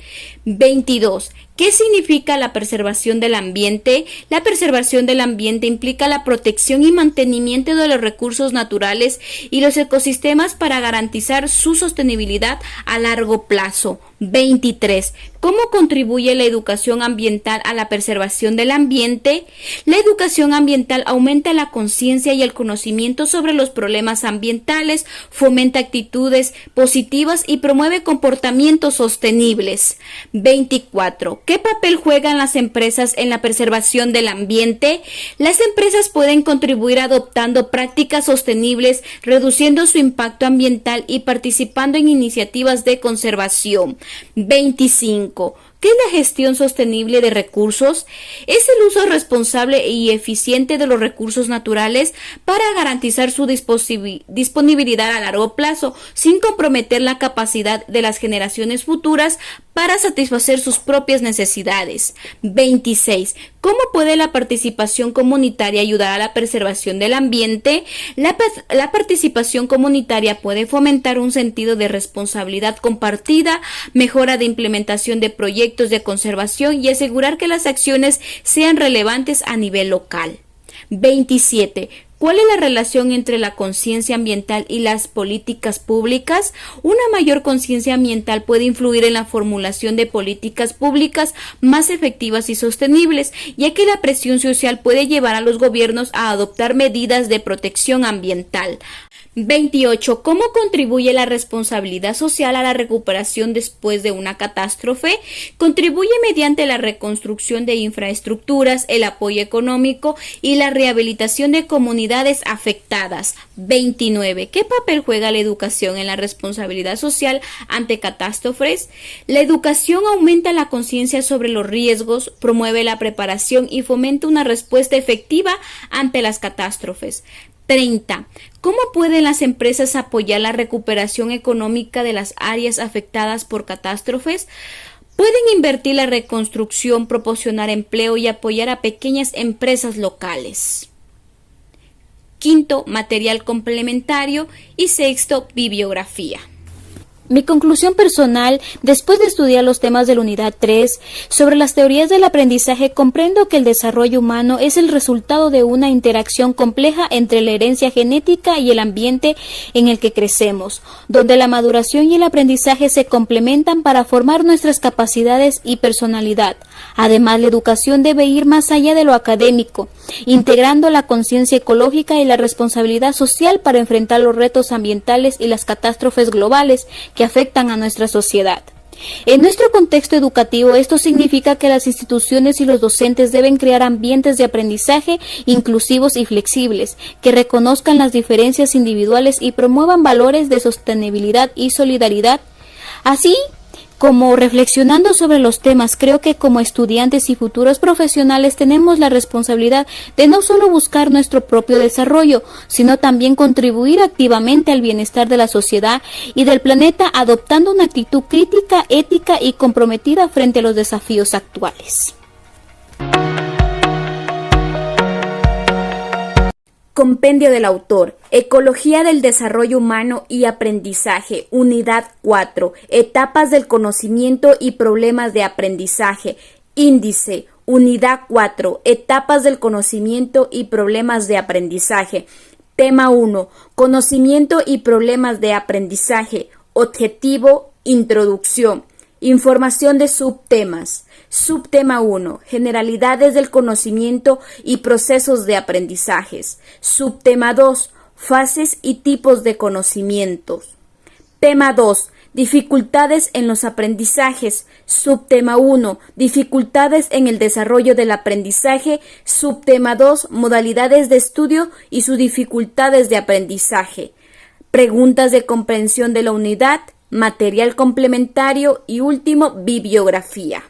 22. ¿Qué significa la preservación del ambiente? La preservación del ambiente implica la protección y mantenimiento de los recursos naturales y los ecosistemas para garantizar su sostenibilidad a largo plazo. 23. ¿Cómo contribuye la educación ambiental a la preservación del ambiente? La educación ambiental aumenta la conciencia y el conocimiento sobre los problemas ambientales, fomenta actitudes positivas y promueve comportamientos sostenibles. 24. ¿Qué papel juegan las empresas en la preservación del ambiente? Las empresas pueden contribuir adoptando prácticas sostenibles, reduciendo su impacto ambiental y participando en iniciativas de conservación. 25. ¿Qué es la gestión sostenible de recursos? Es el uso responsable y eficiente de los recursos naturales para garantizar su disponibilidad a largo plazo, sin comprometer la capacidad de las generaciones futuras para satisfacer sus propias necesidades. 26. ¿Cómo puede la participación comunitaria ayudar a la preservación del ambiente? La participación comunitaria puede fomentar un sentido de responsabilidad compartida, mejora de implementación de proyectos de conservación y asegurar que las acciones sean relevantes a nivel local. 27. ¿Cuál es la relación entre la conciencia ambiental y las políticas públicas? Una mayor conciencia ambiental puede influir en la formulación de políticas públicas más efectivas y sostenibles, ya que la presión social puede llevar a los gobiernos a adoptar medidas de protección ambiental. 28. ¿Cómo contribuye la responsabilidad social a la recuperación después de una catástrofe? Contribuye mediante la reconstrucción de infraestructuras, el apoyo económico y la rehabilitación de comunidades afectadas. 29. ¿Qué papel juega la educación en la responsabilidad social ante catástrofes? La educación aumenta la conciencia sobre los riesgos, promueve la preparación y fomenta una respuesta efectiva ante las catástrofes. 30. ¿Cómo pueden las empresas apoyar la recuperación económica de las áreas afectadas por catástrofes? Pueden invertir la reconstrucción, proporcionar empleo y apoyar a pequeñas empresas locales. Quinto, material complementario y sexto, bibliografía. Mi conclusión personal, después de estudiar los temas de la unidad 3 sobre las teorías del aprendizaje, comprendo que el desarrollo humano es el resultado de una interacción compleja entre la herencia genética y el ambiente en el que crecemos, donde la maduración y el aprendizaje se complementan para formar nuestras capacidades y personalidad. Además, la educación debe ir más allá de lo académico, integrando la conciencia ecológica y la responsabilidad social para enfrentar los retos ambientales y las catástrofes globales que afectan a nuestra sociedad. En nuestro contexto educativo, esto significa que las instituciones y los docentes deben crear ambientes de aprendizaje inclusivos y flexibles, que reconozcan las diferencias individuales y promuevan valores de sostenibilidad y solidaridad. Así como reflexionando sobre los temas, creo que como estudiantes y futuros profesionales tenemos la responsabilidad de no solo buscar nuestro propio desarrollo, sino también contribuir activamente al bienestar de la sociedad y del planeta, adoptando una actitud crítica, ética y comprometida frente a los desafíos actuales. Compendio del autor. Ecología del desarrollo humano y aprendizaje. Unidad 4. Etapas del conocimiento y problemas de aprendizaje. Índice. Unidad 4. Etapas del conocimiento y problemas de aprendizaje. Tema 1. Conocimiento y problemas de aprendizaje. Objetivo. Introducción. Información de subtemas. Subtema 1. Generalidades del conocimiento y procesos de aprendizajes. Subtema 2. Fases y tipos de conocimientos. Tema 2. Dificultades en los aprendizajes. Subtema 1. Dificultades en el desarrollo del aprendizaje. Subtema 2. Modalidades de estudio y sus dificultades de aprendizaje. Preguntas de comprensión de la unidad. Material complementario y último, bibliografía.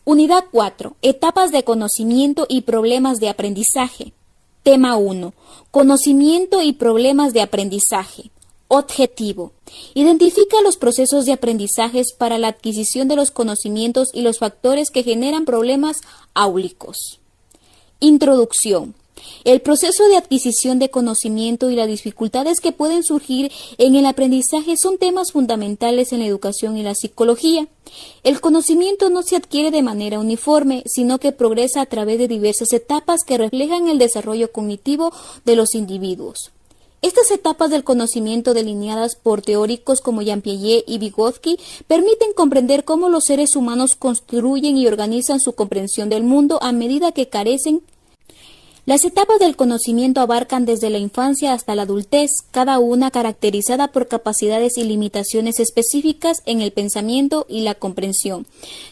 Unidad 4. Etapas de conocimiento y problemas de aprendizaje. Tema 1. Conocimiento y problemas de aprendizaje. Objetivo. Identifica los procesos de aprendizajes para la adquisición de los conocimientos y los factores que generan problemas áulicos. Introducción. El proceso de adquisición de conocimiento y las dificultades que pueden surgir en el aprendizaje son temas fundamentales en la educación y la psicología. El conocimiento no se adquiere de manera uniforme, sino que progresa a través de diversas etapas que reflejan el desarrollo cognitivo de los individuos. Estas etapas del conocimiento, delineadas por teóricos como Jean Piaget y Vygotsky, permiten comprender cómo los seres humanos construyen y organizan su comprensión del mundo a medida que carecen. Las etapas del conocimiento abarcan desde la infancia hasta la adultez, cada una caracterizada por capacidades y limitaciones específicas en el pensamiento y la comprensión.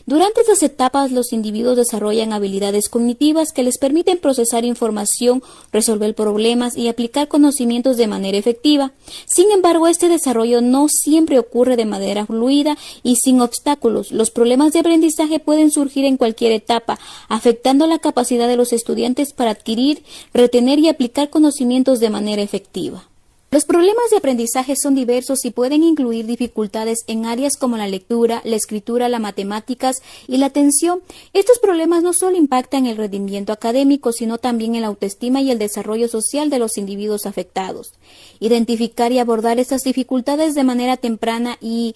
Durante estas etapas, los individuos desarrollan habilidades cognitivas que les permiten procesar información, resolver problemas y aplicar conocimientos de manera efectiva. Sin embargo, este desarrollo no siempre ocurre de manera fluida y sin obstáculos. Los problemas de aprendizaje pueden surgir en cualquier etapa, afectando la capacidad de los estudiantes para adquirir, retener y aplicar conocimientos de manera efectiva. Los problemas de aprendizaje son diversos y pueden incluir dificultades en áreas como la lectura, la escritura, las matemáticas y la atención. Estos problemas no solo impactan el rendimiento académico, sino también en la autoestima y el desarrollo social de los individuos afectados. Identificar y abordar estas dificultades de manera temprana y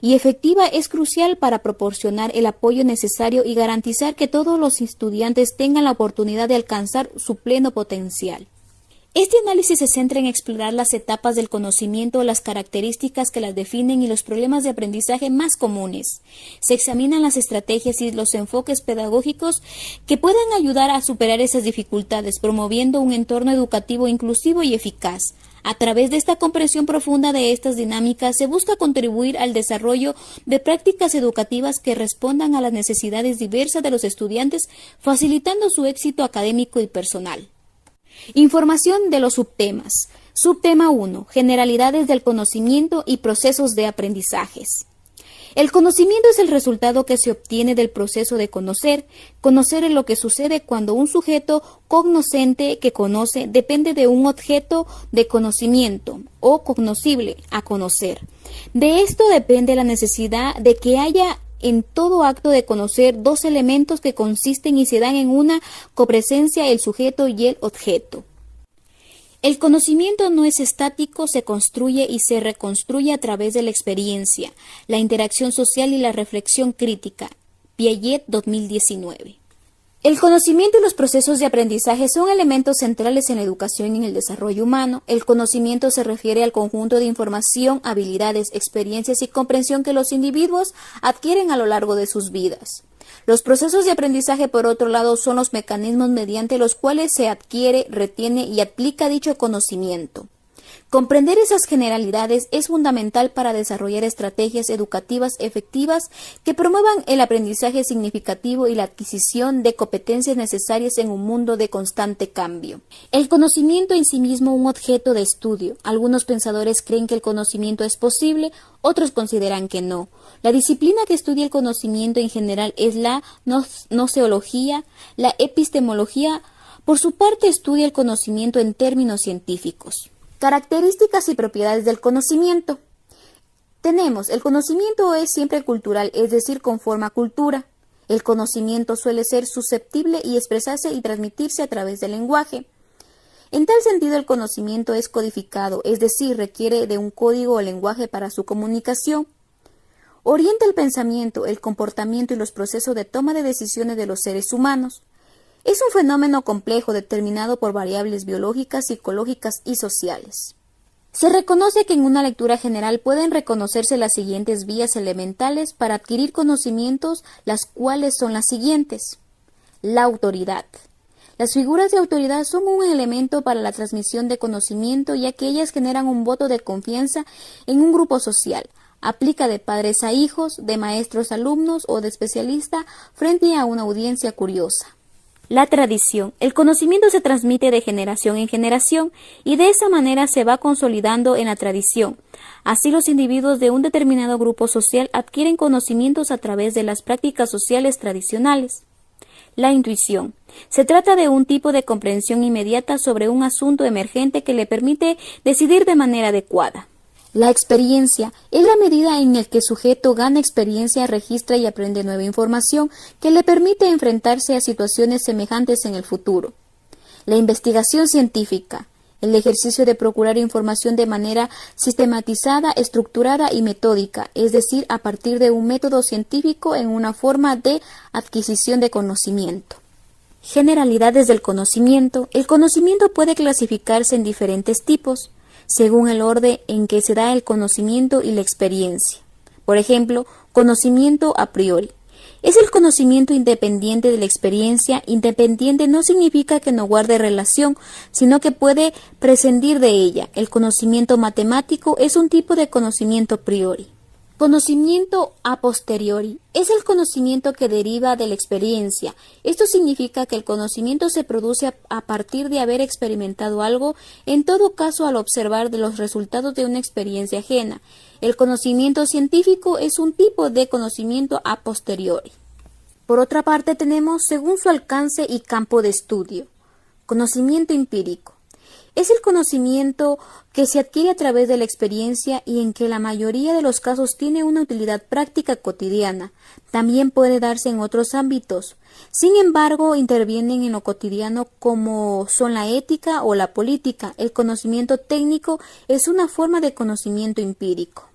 efectiva es crucial para proporcionar el apoyo necesario y garantizar que todos los estudiantes tengan la oportunidad de alcanzar su pleno potencial. Este análisis se centra en explorar las etapas del conocimiento, las características que las definen y los problemas de aprendizaje más comunes. Se examinan las estrategias y los enfoques pedagógicos que puedan ayudar a superar esas dificultades, promoviendo un entorno educativo inclusivo y eficaz. A través de esta comprensión profunda de estas dinámicas, se busca contribuir al desarrollo de prácticas educativas que respondan a las necesidades diversas de los estudiantes, facilitando su éxito académico y personal. Información de los subtemas. Subtema 1. Generalidades del conocimiento y procesos de aprendizajes. El conocimiento es el resultado que se obtiene del proceso de conocer. Conocer es lo que sucede cuando un sujeto cognoscente que conoce depende de un objeto de conocimiento o cognoscible a conocer. De esto depende la necesidad de que haya en todo acto de conocer dos elementos que consisten y se dan en una copresencia, el sujeto y el objeto. El conocimiento no es estático, se construye y se reconstruye a través de la experiencia, la interacción social y la reflexión crítica. Piaget, 2019. El conocimiento y los procesos de aprendizaje son elementos centrales en la educación y en el desarrollo humano. El conocimiento se refiere al conjunto de información, habilidades, experiencias y comprensión que los individuos adquieren a lo largo de sus vidas. Los procesos de aprendizaje, por otro lado, son los mecanismos mediante los cuales se adquiere, retiene y aplica dicho conocimiento. Comprender esas generalidades es fundamental para desarrollar estrategias educativas efectivas que promuevan el aprendizaje significativo y la adquisición de competencias necesarias en un mundo de constante cambio. El conocimiento en sí mismo es un objeto de estudio. Algunos pensadores creen que el conocimiento es posible, otros consideran que no. La disciplina que estudia el conocimiento en general es la gnoseología. La epistemología, por su parte, estudia el conocimiento en términos científicos. Características y propiedades del conocimiento. Tenemos, el conocimiento es siempre cultural, es decir, conforma cultura. El conocimiento suele ser susceptible y expresarse y transmitirse a través del lenguaje. En tal sentido, el conocimiento es codificado, es decir, requiere de un código o lenguaje para su comunicación. Orienta el pensamiento, el comportamiento y los procesos de toma de decisiones de los seres humanos. Es un fenómeno complejo determinado por variables biológicas, psicológicas y sociales. Se reconoce que en una lectura general pueden reconocerse las siguientes vías elementales para adquirir conocimientos, las cuales son las siguientes. La autoridad. Las figuras de autoridad son un elemento para la transmisión de conocimiento, ya que ellas generan un voto de confianza en un grupo social. Aplica de padres a hijos, de maestros a alumnos o de especialistas frente a una audiencia curiosa. La tradición. El conocimiento se transmite de generación en generación y de esa manera se va consolidando en la tradición. Así los individuos de un determinado grupo social adquieren conocimientos a través de las prácticas sociales tradicionales. La intuición. Se trata de un tipo de comprensión inmediata sobre un asunto emergente que le permite decidir de manera adecuada. La experiencia es la medida en la que el sujeto gana experiencia, registra y aprende nueva información que le permite enfrentarse a situaciones semejantes en el futuro. La investigación científica, el ejercicio de procurar información de manera sistematizada, estructurada y metódica, es decir, a partir de un método científico en una forma de adquisición de conocimiento. Generalidades del conocimiento. El conocimiento puede clasificarse en diferentes tipos, según el orden en que se da el conocimiento y la experiencia. Por ejemplo, conocimiento a priori. Es el conocimiento independiente de la experiencia. Independiente no significa que no guarde relación, sino que puede prescindir de ella. El conocimiento matemático es un tipo de conocimiento a priori. Conocimiento a posteriori es el conocimiento que deriva de la experiencia. Esto significa que el conocimiento se produce a partir de haber experimentado algo, en todo caso al observar de los resultados de una experiencia ajena. El conocimiento científico es un tipo de conocimiento a posteriori. Por otra parte tenemos según su alcance y campo de estudio. Conocimiento empírico. Es el conocimiento que se adquiere a través de la experiencia y en que la mayoría de los casos tiene una utilidad práctica cotidiana. También puede darse en otros ámbitos. Sin embargo, intervienen en lo cotidiano como son la ética o la política. El conocimiento técnico es una forma de conocimiento empírico.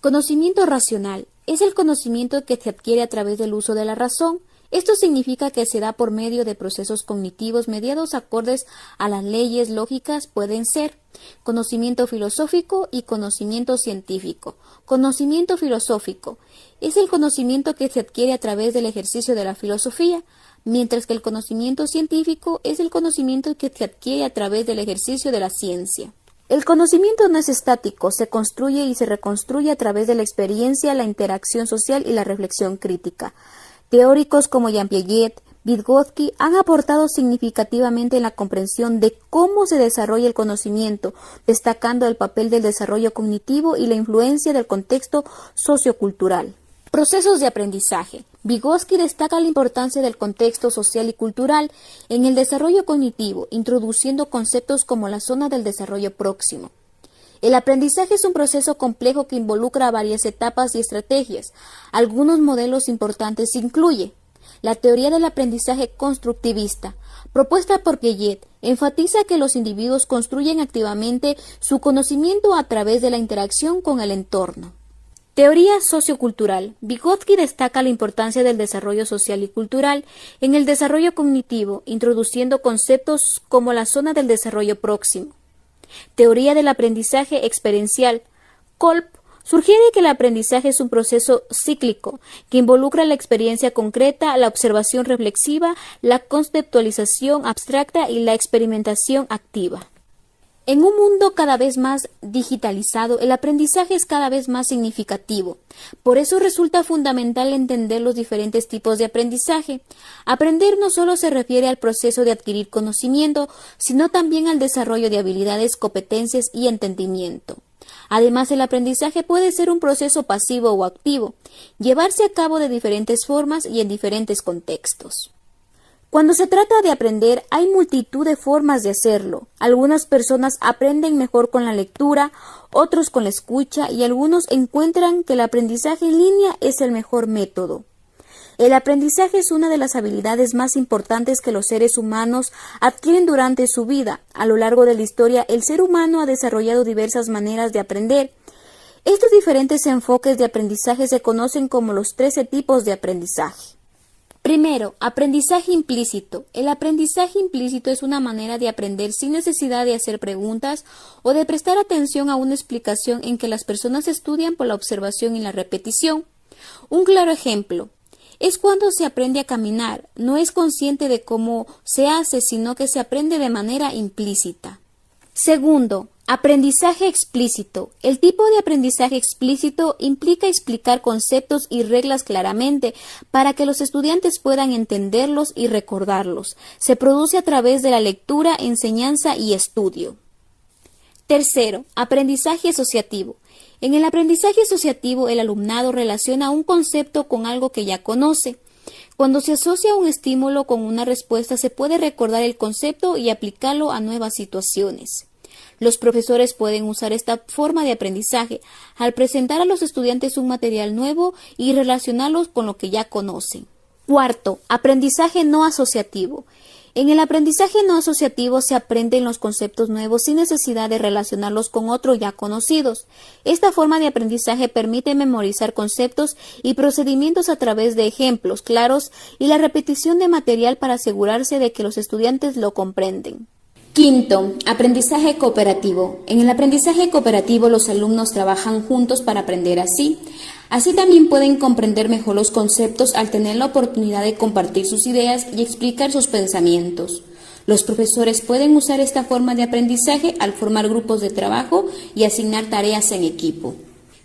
Conocimiento racional es el conocimiento que se adquiere a través del uso de la razón. Esto significa que se da por medio de procesos cognitivos mediados acordes a las leyes lógicas. Pueden ser conocimiento filosófico y conocimiento científico. Conocimiento filosófico es el conocimiento que se adquiere a través del ejercicio de la filosofía, mientras que el conocimiento científico es el conocimiento que se adquiere a través del ejercicio de la ciencia. El conocimiento no es estático, se construye y se reconstruye a través de la experiencia, la interacción social y la reflexión crítica. Teóricos como Jean Piaget, Vygotsky han aportado significativamente en la comprensión de cómo se desarrolla el conocimiento, destacando el papel del desarrollo cognitivo y la influencia del contexto sociocultural. Procesos de aprendizaje. Vygotsky destaca la importancia del contexto social y cultural en el desarrollo cognitivo, introduciendo conceptos como la zona del desarrollo próximo. El aprendizaje es un proceso complejo que involucra varias etapas y estrategias. Algunos modelos importantes incluyen la teoría del aprendizaje constructivista, propuesta por Piaget, enfatiza que los individuos construyen activamente su conocimiento a través de la interacción con el entorno. Teoría sociocultural. Vygotsky destaca la importancia del desarrollo social y cultural en el desarrollo cognitivo, introduciendo conceptos como la zona del desarrollo próximo. Teoría del aprendizaje experiencial. Kolb sugiere que el aprendizaje es un proceso cíclico que involucra la experiencia concreta, la observación reflexiva, la conceptualización abstracta y la experimentación activa. En un mundo cada vez más digitalizado, el aprendizaje es cada vez más significativo. Por eso resulta fundamental entender los diferentes tipos de aprendizaje. Aprender no solo se refiere al proceso de adquirir conocimiento, sino también al desarrollo de habilidades, competencias y entendimiento. Además, el aprendizaje puede ser un proceso pasivo o activo, llevarse a cabo de diferentes formas y en diferentes contextos. Cuando se trata de aprender, hay multitud de formas de hacerlo. Algunas personas aprenden mejor con la lectura, otros con la escucha y algunos encuentran que el aprendizaje en línea es el mejor método. El aprendizaje es una de las habilidades más importantes que los seres humanos adquieren durante su vida. A lo largo de la historia, el ser humano ha desarrollado diversas maneras de aprender. Estos diferentes enfoques de aprendizaje se conocen como los 13 tipos de aprendizaje. Primero, aprendizaje implícito. El aprendizaje implícito es una manera de aprender sin necesidad de hacer preguntas o de prestar atención a una explicación en que las personas estudian por la observación y la repetición. Un claro ejemplo es cuando se aprende a caminar. No es consciente de cómo se hace, sino que se aprende de manera implícita. Segundo, aprendizaje explícito. El tipo de aprendizaje explícito implica explicar conceptos y reglas claramente para que los estudiantes puedan entenderlos y recordarlos. Se produce a través de la lectura, enseñanza y estudio. Tercero, aprendizaje asociativo. En el aprendizaje asociativo, el alumnado relaciona un concepto con algo que ya conoce. Cuando se asocia un estímulo con una respuesta, se puede recordar el concepto y aplicarlo a nuevas situaciones. Los profesores pueden usar esta forma de aprendizaje al presentar a los estudiantes un material nuevo y relacionarlos con lo que ya conocen. Cuarto, aprendizaje no asociativo. En el aprendizaje no asociativo se aprenden los conceptos nuevos sin necesidad de relacionarlos con otros ya conocidos. Esta forma de aprendizaje permite memorizar conceptos y procedimientos a través de ejemplos claros y la repetición de material para asegurarse de que los estudiantes lo comprenden. Quinto, aprendizaje cooperativo. En el aprendizaje cooperativo los alumnos trabajan juntos para aprender así. Así también pueden comprender mejor los conceptos al tener la oportunidad de compartir sus ideas y explicar sus pensamientos. Los profesores pueden usar esta forma de aprendizaje al formar grupos de trabajo y asignar tareas en equipo.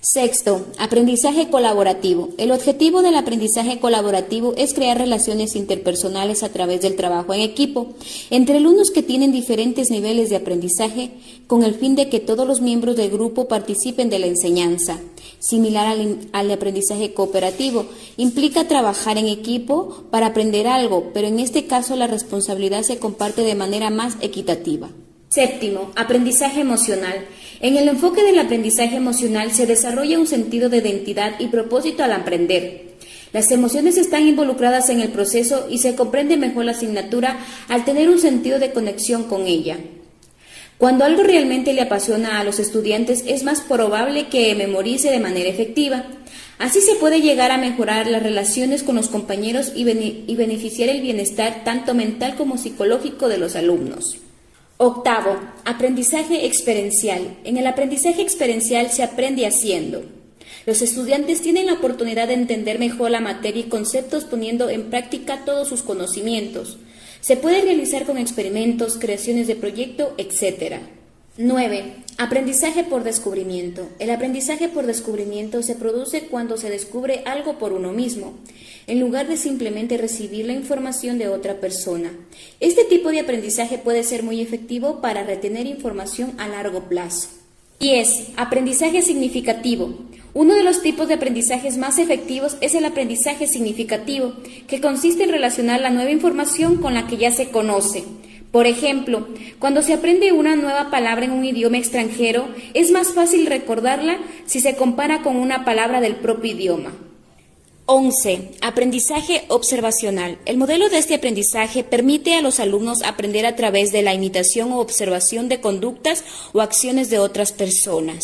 Sexto, aprendizaje colaborativo. El objetivo del aprendizaje colaborativo es crear relaciones interpersonales a través del trabajo en equipo entre alumnos que tienen diferentes niveles de aprendizaje con el fin de que todos los miembros del grupo participen de la enseñanza. Similar al aprendizaje cooperativo, implica trabajar en equipo para aprender algo, pero en este caso la responsabilidad se comparte de manera más equitativa. Séptimo, aprendizaje emocional. En el enfoque del aprendizaje emocional se desarrolla un sentido de identidad y propósito al aprender. Las emociones están involucradas en el proceso y se comprende mejor la asignatura al tener un sentido de conexión con ella. Cuando algo realmente le apasiona a los estudiantes, es más probable que memorice de manera efectiva. Así se puede llegar a mejorar las relaciones con los compañeros y beneficiar el bienestar tanto mental como psicológico de los alumnos. Octavo, aprendizaje experiencial. En el aprendizaje experiencial se aprende haciendo. Los estudiantes tienen la oportunidad de entender mejor la materia y conceptos poniendo en práctica todos sus conocimientos. Se puede realizar con experimentos, creaciones de proyecto, etc. 9. Aprendizaje por descubrimiento. El aprendizaje por descubrimiento se produce cuando se descubre algo por uno mismo, en lugar de simplemente recibir la información de otra persona. Este tipo de aprendizaje puede ser muy efectivo para retener información a largo plazo. 10. Aprendizaje significativo. Uno de los tipos de aprendizajes más efectivos es el aprendizaje significativo, que consiste en relacionar la nueva información con la que ya se conoce. Por ejemplo, cuando se aprende una nueva palabra en un idioma extranjero, es más fácil recordarla si se compara con una palabra del propio idioma. 11. Aprendizaje observacional. El modelo de este aprendizaje permite a los alumnos aprender a través de la imitación o observación de conductas o acciones de otras personas.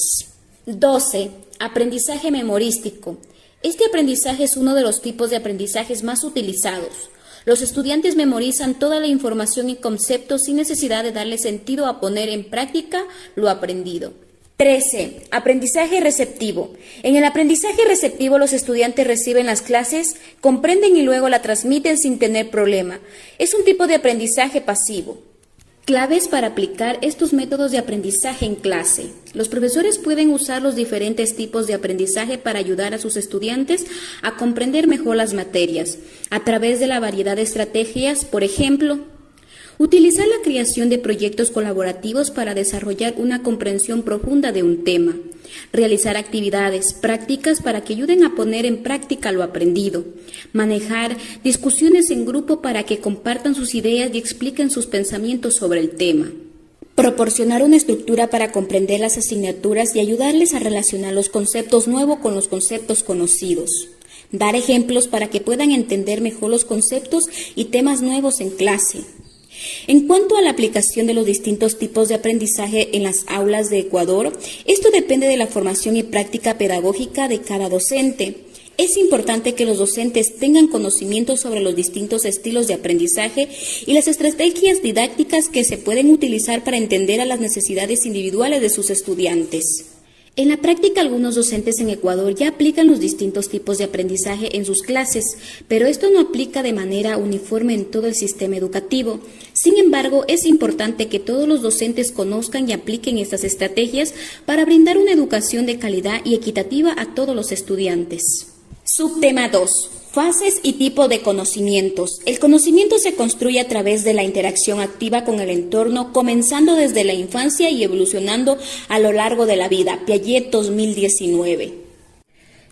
12. Aprendizaje memorístico. Este aprendizaje es uno de los tipos de aprendizajes más utilizados. Los estudiantes memorizan toda la información y conceptos sin necesidad de darle sentido a poner en práctica lo aprendido. 13. Aprendizaje receptivo. En el aprendizaje receptivo los estudiantes reciben las clases, comprenden y luego la transmiten sin tener problema. Es un tipo de aprendizaje pasivo. Claves para aplicar estos métodos de aprendizaje en clase. Los profesores pueden usar los diferentes tipos de aprendizaje para ayudar a sus estudiantes a comprender mejor las materias, a través de la variedad de estrategias, por ejemplo, utilizar la creación de proyectos colaborativos para desarrollar una comprensión profunda de un tema. Realizar actividades prácticas para que ayuden a poner en práctica lo aprendido. Manejar discusiones en grupo para que compartan sus ideas y expliquen sus pensamientos sobre el tema. Proporcionar una estructura para comprender las asignaturas y ayudarles a relacionar los conceptos nuevos con los conceptos conocidos. Dar ejemplos para que puedan entender mejor los conceptos y temas nuevos en clase. En cuanto a la aplicación de los distintos tipos de aprendizaje en las aulas de Ecuador, esto depende de la formación y práctica pedagógica de cada docente. Es importante que los docentes tengan conocimiento sobre los distintos estilos de aprendizaje y las estrategias didácticas que se pueden utilizar para entender a las necesidades individuales de sus estudiantes. En la práctica, algunos docentes en Ecuador ya aplican los distintos tipos de aprendizaje en sus clases, pero esto no aplica de manera uniforme en todo el sistema educativo. Sin embargo, es importante que todos los docentes conozcan y apliquen estas estrategias para brindar una educación de calidad y equitativa a todos los estudiantes. Subtema 2. Fases y tipo de conocimientos. El conocimiento se construye a través de la interacción activa con el entorno, comenzando desde la infancia y evolucionando a lo largo de la vida. Piaget 2019.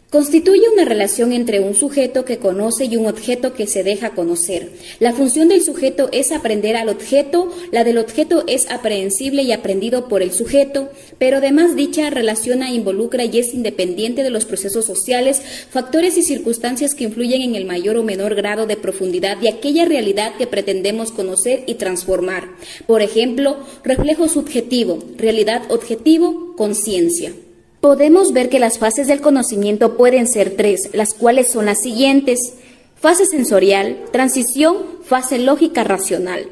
Constituye una relación entre un sujeto que conoce y un objeto que se deja conocer. La función del sujeto es aprender al objeto, la del objeto es aprehensible y aprendido por el sujeto, pero además dicha relación involucra y es independiente de los procesos sociales, factores y circunstancias que influyen en el mayor o menor grado de profundidad de aquella realidad que pretendemos conocer y transformar. Por ejemplo, reflejo subjetivo, realidad objetivo, conciencia. Podemos ver que las fases del conocimiento pueden ser 3, las cuales son las siguientes: fase sensorial, transición, fase lógica racional.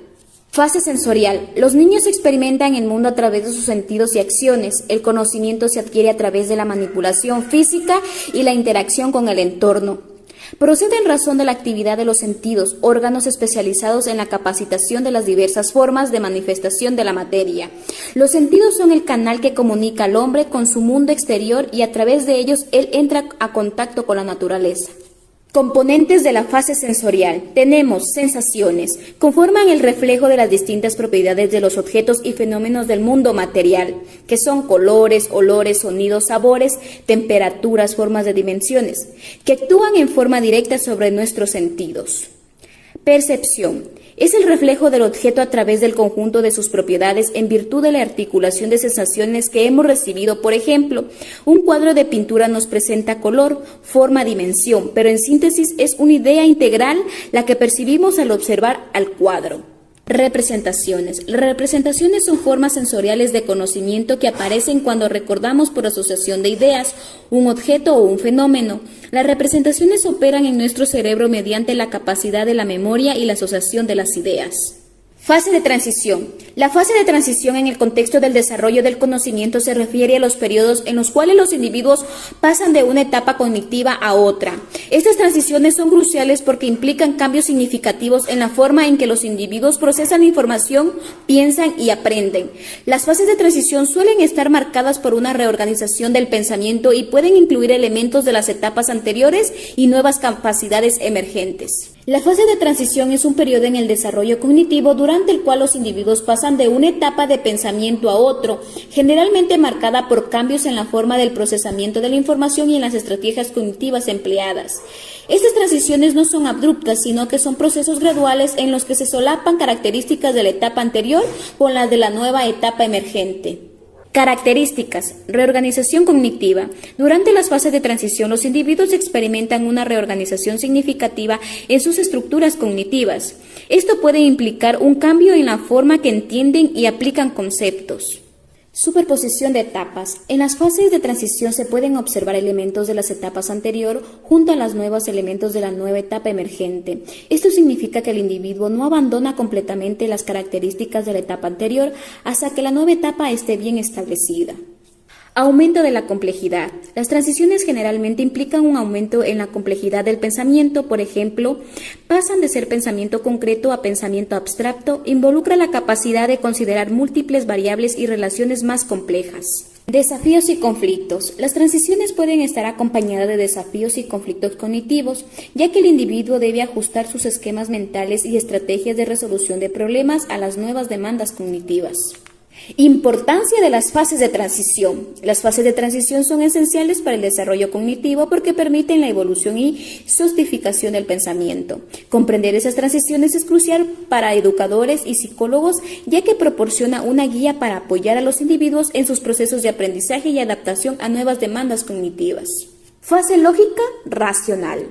Fase sensorial. Los niños experimentan el mundo a través de sus sentidos y acciones. El conocimiento se adquiere a través de la manipulación física y la interacción con el entorno. Procede en razón de la actividad de los sentidos, órganos especializados en la capacitación de las diversas formas de manifestación de la materia. Los sentidos son el canal que comunica al hombre con su mundo exterior y a través de ellos él entra a contacto con la naturaleza. Componentes de la fase sensorial. Tenemos sensaciones. Conforman el reflejo de las distintas propiedades de los objetos y fenómenos del mundo material, que son colores, olores, sonidos, sabores, temperaturas, formas de dimensiones, que actúan en forma directa sobre nuestros sentidos. Percepción. Es el reflejo del objeto a través del conjunto de sus propiedades en virtud de la articulación de sensaciones que hemos recibido. Por ejemplo, un cuadro de pintura nos presenta color, forma, dimensión, pero en síntesis es una idea integral la que percibimos al observar al cuadro. Representaciones. Las representaciones son formas sensoriales de conocimiento que aparecen cuando recordamos por asociación de ideas un objeto o un fenómeno. Las representaciones operan en nuestro cerebro mediante la capacidad de la memoria y la asociación de las ideas. Fase de transición. La fase de transición en el contexto del desarrollo del conocimiento se refiere a los periodos en los cuales los individuos pasan de una etapa cognitiva a otra. Estas transiciones son cruciales porque implican cambios significativos en la forma en que los individuos procesan la información, piensan y aprenden. Las fases de transición suelen estar marcadas por una reorganización del pensamiento y pueden incluir elementos de las etapas anteriores y nuevas capacidades emergentes. La fase de transición es un periodo en el desarrollo cognitivo durante el cual los individuos pasan de una etapa de pensamiento a otro, generalmente marcada por cambios en la forma del procesamiento de la información y en las estrategias cognitivas empleadas. Estas transiciones no son abruptas, sino que son procesos graduales en los que se solapan características de la etapa anterior con las de la nueva etapa emergente. Características. Reorganización cognitiva. Durante las fases de transición, los individuos experimentan una reorganización significativa en sus estructuras cognitivas. Esto puede implicar un cambio en la forma que entienden y aplican conceptos. Superposición de etapas. En las fases de transición se pueden observar elementos de las etapas anteriores junto a los nuevos elementos de la nueva etapa emergente. Esto significa que el individuo no abandona completamente las características de la etapa anterior hasta que la nueva etapa esté bien establecida. Aumento de la complejidad. Las transiciones generalmente implican un aumento en la complejidad del pensamiento. Por ejemplo, pasan de ser pensamiento concreto a pensamiento abstracto, involucra la capacidad de considerar múltiples variables y relaciones más complejas. Desafíos y conflictos. Las transiciones pueden estar acompañadas de desafíos y conflictos cognitivos, ya que el individuo debe ajustar sus esquemas mentales y estrategias de resolución de problemas a las nuevas demandas cognitivas. Importancia de las fases de transición. Las fases de transición son esenciales para el desarrollo cognitivo porque permiten la evolución y sofisticación del pensamiento. Comprender esas transiciones es crucial para educadores y psicólogos, ya que proporciona una guía para apoyar a los individuos en sus procesos de aprendizaje y adaptación a nuevas demandas cognitivas. Fase lógica racional.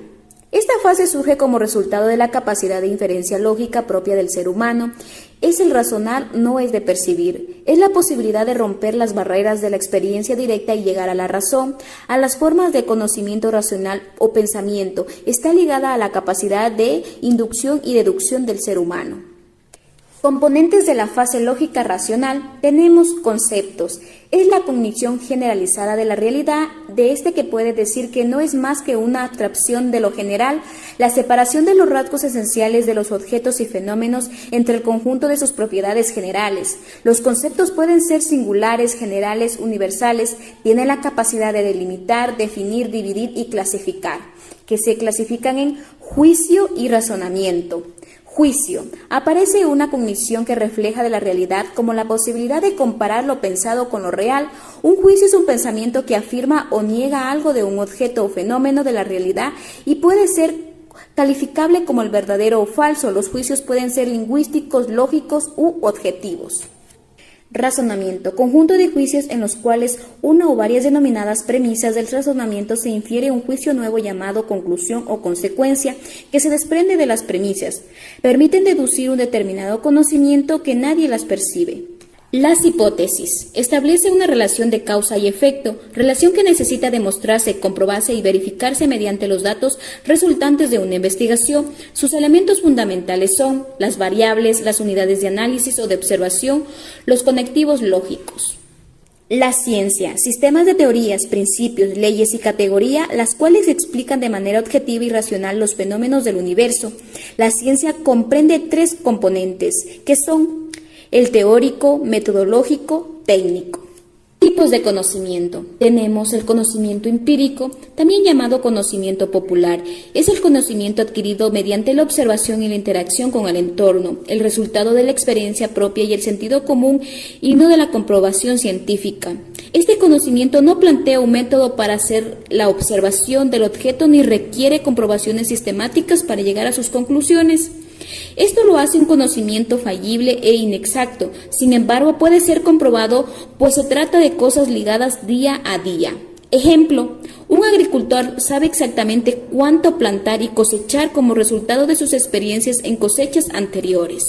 Esta fase surge como resultado de la capacidad de inferencia lógica propia del ser humano. Es el razonar, no es de percibir. Es la posibilidad de romper las barreras de la experiencia directa y llegar a la razón. A las formas de conocimiento racional o pensamiento está ligada a la capacidad de inducción y deducción del ser humano. Componentes de la fase lógica racional. Tenemos conceptos. Es la cognición generalizada de la realidad, de este que puede decir que no es más que una abstracción de lo general, la separación de los rasgos esenciales de los objetos y fenómenos entre el conjunto de sus propiedades generales. Los conceptos pueden ser singulares, generales, universales, tienen la capacidad de delimitar, definir, dividir y clasificar, que se clasifican en juicio y razonamiento. Juicio. Aparece una cognición que refleja de la realidad como la posibilidad de comparar lo pensado con lo real. Un juicio es un pensamiento que afirma o niega algo de un objeto o fenómeno de la realidad y puede ser calificable como el verdadero o falso. Los juicios pueden ser lingüísticos, lógicos u objetivos. Razonamiento. Conjunto de juicios en los cuales una o varias denominadas premisas del razonamiento se infiere un juicio nuevo llamado conclusión o consecuencia que se desprende de las premisas. Permiten deducir un determinado conocimiento que nadie las percibe. Las hipótesis. Establece una relación de causa y efecto, relación que necesita demostrarse, comprobarse y verificarse mediante los datos resultantes de una investigación. Sus elementos fundamentales son las variables, las unidades de análisis o de observación, los conectivos lógicos. La ciencia, sistemas de teorías, principios, leyes y categoría, las cuales explican de manera objetiva y racional los fenómenos del universo. La ciencia comprende tres componentes, que son el teórico, metodológico, técnico. Tipos de conocimiento. Tenemos el conocimiento empírico, también llamado conocimiento popular. Es el conocimiento adquirido mediante la observación y la interacción con el entorno, el resultado de la experiencia propia y el sentido común y no de la comprobación científica. Este conocimiento no plantea un método para hacer la observación del objeto ni requiere comprobaciones sistemáticas para llegar a sus conclusiones. Esto lo hace un conocimiento fallible e inexacto, sin embargo puede ser comprobado pues se trata de cosas ligadas día a día. Ejemplo, un agricultor sabe exactamente cuánto plantar y cosechar como resultado de sus experiencias en cosechas anteriores.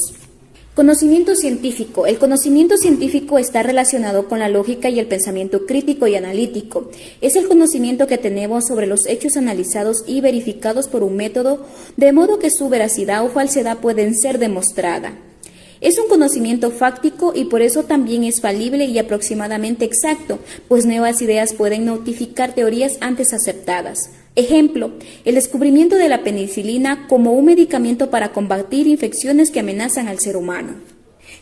Conocimiento científico. El conocimiento científico está relacionado con la lógica y el pensamiento crítico y analítico. Es el conocimiento que tenemos sobre los hechos analizados y verificados por un método, de modo que su veracidad o falsedad pueden ser demostrada. Es un conocimiento fáctico y por eso también es falible y aproximadamente exacto, pues nuevas ideas pueden notificar teorías antes aceptadas. Ejemplo, el descubrimiento de la penicilina como un medicamento para combatir infecciones que amenazan al ser humano.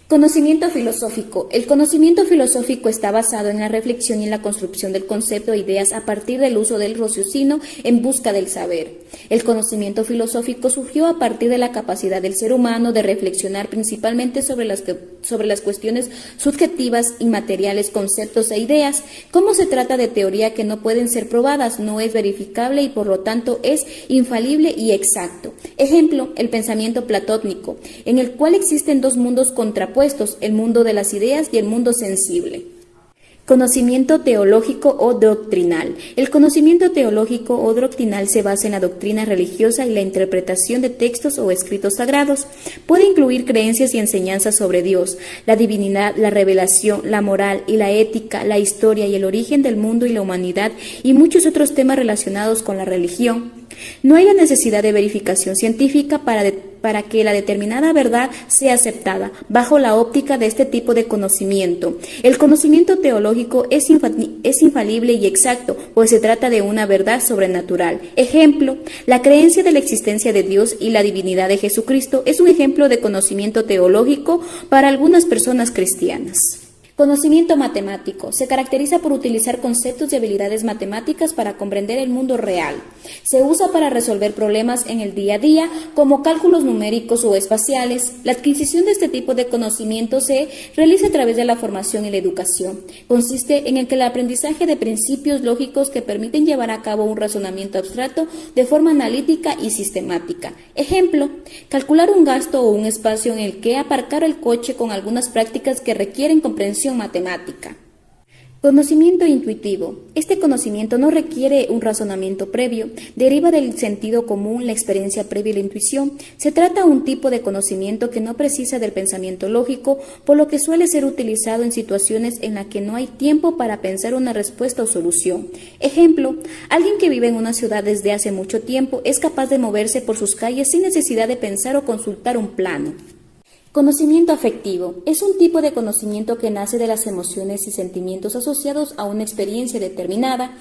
Conocimiento filosófico. El conocimiento filosófico está basado en la reflexión y en la construcción del concepto e ideas a partir del uso del raciocinio en busca del saber. El conocimiento filosófico surgió a partir de la capacidad del ser humano de reflexionar principalmente sobre las cuestiones subjetivas, inmateriales, conceptos e ideas. Como se trata de teoría que no pueden ser probadas, no es verificable y por lo tanto es infalible y exacto. Ejemplo, el pensamiento platónico, en el cual existen dos mundos contrapuestos, el mundo de las ideas y el mundo sensible. Conocimiento teológico o doctrinal. El conocimiento teológico o doctrinal se basa en la doctrina religiosa y la interpretación de textos o escritos sagrados. Puede incluir creencias y enseñanzas sobre Dios, la divinidad, la revelación, la moral y la ética, la historia y el origen del mundo y la humanidad y muchos otros temas relacionados con la religión. No hay la necesidad de verificación científica para que la determinada verdad sea aceptada bajo la óptica de este tipo de conocimiento. El conocimiento teológico es infalible y exacto, pues se trata de una verdad sobrenatural. Ejemplo, la creencia de la existencia de Dios y la divinidad de Jesucristo es un ejemplo de conocimiento teológico para algunas personas cristianas. Conocimiento matemático. Se caracteriza por utilizar conceptos y habilidades matemáticas para comprender el mundo real. Se usa para resolver problemas en el día a día, como cálculos numéricos o espaciales. La adquisición de este tipo de conocimiento se realiza a través de la formación y la educación. Consiste en el aprendizaje de principios lógicos que permiten llevar a cabo un razonamiento abstracto de forma analítica y sistemática. Ejemplo, calcular un gasto o un espacio en el que aparcar el coche con algunas prácticas que requieren comprensión matemática. Conocimiento intuitivo. Este conocimiento no requiere un razonamiento previo, deriva del sentido común, la experiencia previa y la intuición. Se trata de un tipo de conocimiento que no precisa del pensamiento lógico, por lo que suele ser utilizado en situaciones en las que no hay tiempo para pensar una respuesta o solución. Ejemplo, alguien que vive en una ciudad desde hace mucho tiempo es capaz de moverse por sus calles sin necesidad de pensar o consultar un plano. Conocimiento afectivo. Es un tipo de conocimiento que nace de las emociones y sentimientos asociados a una experiencia determinada.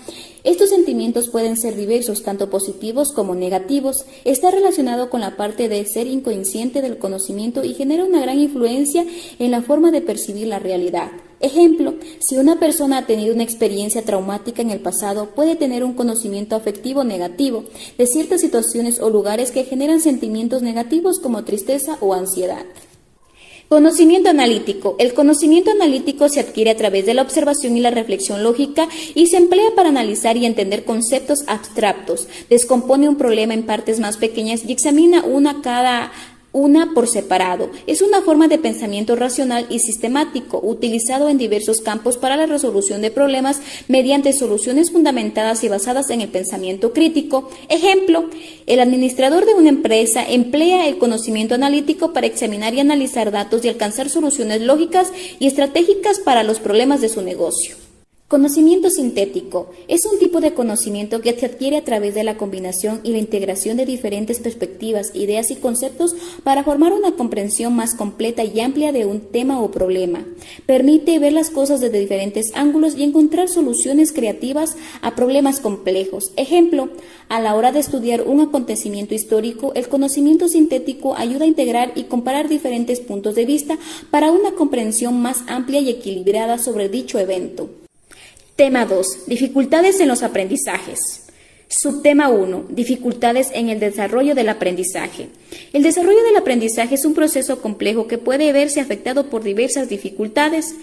Estos sentimientos pueden ser diversos, tanto positivos como negativos. Está relacionado con la parte de ser inconsciente del conocimiento y genera una gran influencia en la forma de percibir la realidad. Ejemplo, si una persona ha tenido una experiencia traumática en el pasado, puede tener un conocimiento afectivo negativo de ciertas situaciones o lugares que generan sentimientos negativos como tristeza o ansiedad. Conocimiento analítico. El conocimiento analítico se adquiere a través de la observación y la reflexión lógica y se emplea para analizar y entender conceptos abstractos. Descompone un problema en partes más pequeñas y examina una por separado. Es una forma de pensamiento racional y sistemático, utilizado en diversos campos para la resolución de problemas mediante soluciones fundamentadas y basadas en el pensamiento crítico. Ejemplo, el administrador de una empresa emplea el conocimiento analítico para examinar y analizar datos y alcanzar soluciones lógicas y estratégicas para los problemas de su negocio. Conocimiento sintético. Es un tipo de conocimiento que se adquiere a través de la combinación y la integración de diferentes perspectivas, ideas y conceptos para formar una comprensión más completa y amplia de un tema o problema. Permite ver las cosas desde diferentes ángulos y encontrar soluciones creativas a problemas complejos. Ejemplo, a la hora de estudiar un acontecimiento histórico, el conocimiento sintético ayuda a integrar y comparar diferentes puntos de vista para una comprensión más amplia y equilibrada sobre dicho evento. Tema 2. Dificultades en los aprendizajes. Subtema 1. Dificultades en el desarrollo del aprendizaje. El desarrollo del aprendizaje es un proceso complejo que puede verse afectado por diversas dificultades.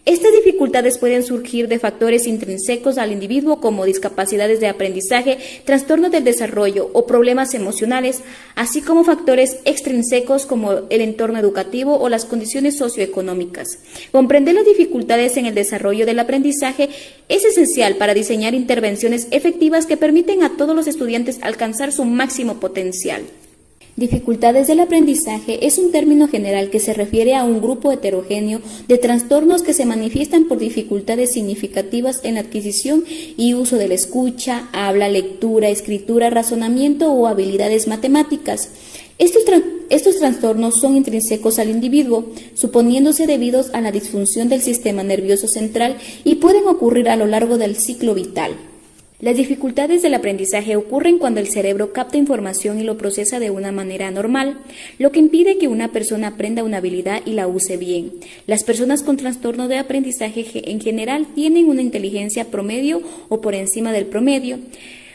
Estas dificultades pueden surgir de factores intrínsecos al individuo como discapacidades de aprendizaje, trastornos del desarrollo o problemas emocionales, así como factores extrínsecos como el entorno educativo o las condiciones socioeconómicas. Comprender las dificultades en el desarrollo del aprendizaje es esencial para diseñar intervenciones efectivas que permiten a todos los estudiantes alcanzar su máximo potencial. Dificultades del aprendizaje es un término general que se refiere a un grupo heterogéneo de trastornos que se manifiestan por dificultades significativas en la adquisición y uso de la escucha, habla, lectura, escritura, razonamiento o habilidades matemáticas. Estos trastornos son intrínsecos al individuo, suponiéndose debidos a la disfunción del sistema nervioso central y pueden ocurrir a lo largo del ciclo vital. Las dificultades del aprendizaje ocurren cuando el cerebro capta información y lo procesa de una manera anormal, lo que impide que una persona aprenda una habilidad y la use bien. Las personas con trastorno de aprendizaje en general tienen una inteligencia promedio o por encima del promedio.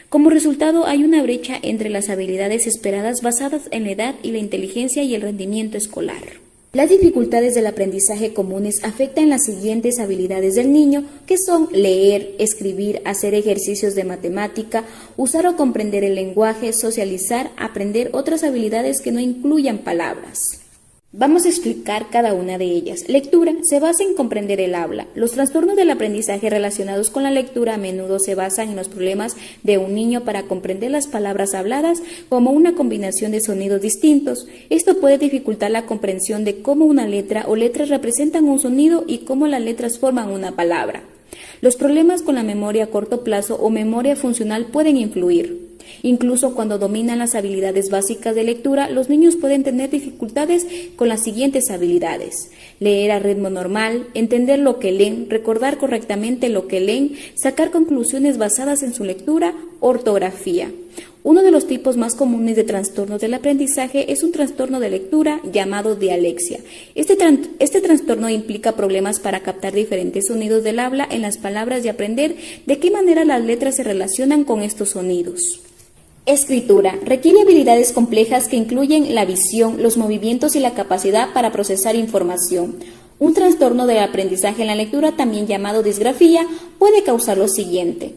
Como resultado, hay una brecha entre las habilidades esperadas basadas en la edad y la inteligencia y el rendimiento escolar. Las dificultades del aprendizaje comunes afectan las siguientes habilidades del niño, que son leer, escribir, hacer ejercicios de matemática, usar o comprender el lenguaje, socializar, aprender otras habilidades que no incluyan palabras. Vamos a explicar cada una de ellas. Lectura se basa en comprender el habla. Los trastornos del aprendizaje relacionados con la lectura a menudo se basan en los problemas de un niño para comprender las palabras habladas como una combinación de sonidos distintos. Esto puede dificultar la comprensión de cómo una letra o letras representan un sonido y cómo las letras forman una palabra. Los problemas con la memoria a corto plazo o memoria funcional pueden influir. Incluso cuando dominan las habilidades básicas de lectura, los niños pueden tener dificultades con las siguientes habilidades: leer a ritmo normal, entender lo que leen, recordar correctamente lo que leen, sacar conclusiones basadas en su lectura, ortografía. Uno de los tipos más comunes de trastornos del aprendizaje es un trastorno de lectura llamado dialexia. Este trastorno implica problemas para captar diferentes sonidos del habla en las palabras y aprender de qué manera las letras se relacionan con estos sonidos. Escritura requiere habilidades complejas que incluyen la visión, los movimientos y la capacidad para procesar información. Un trastorno del aprendizaje en la lectura, también llamado disgrafía, puede causar lo siguiente: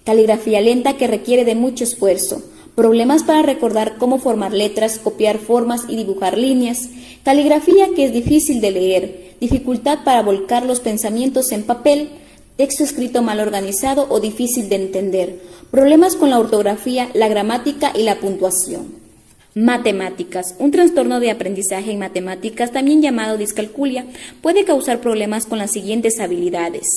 caligrafía lenta que requiere de mucho esfuerzo, problemas para recordar cómo formar letras, copiar formas y dibujar líneas, caligrafía que es difícil de leer, dificultad para volcar los pensamientos en papel, texto escrito mal organizado o difícil de entender, problemas con la ortografía, la gramática y la puntuación. Matemáticas. Un trastorno de aprendizaje en matemáticas, también llamado discalculia, puede causar problemas con las siguientes habilidades: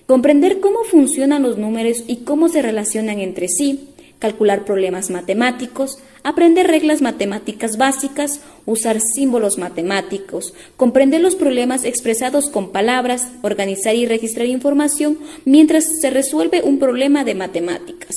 comprender cómo funcionan los números y cómo se relacionan entre sí, calcular problemas matemáticos, aprender reglas matemáticas básicas, usar símbolos matemáticos, comprender los problemas expresados con palabras, organizar y registrar información mientras se resuelve un problema de matemáticas.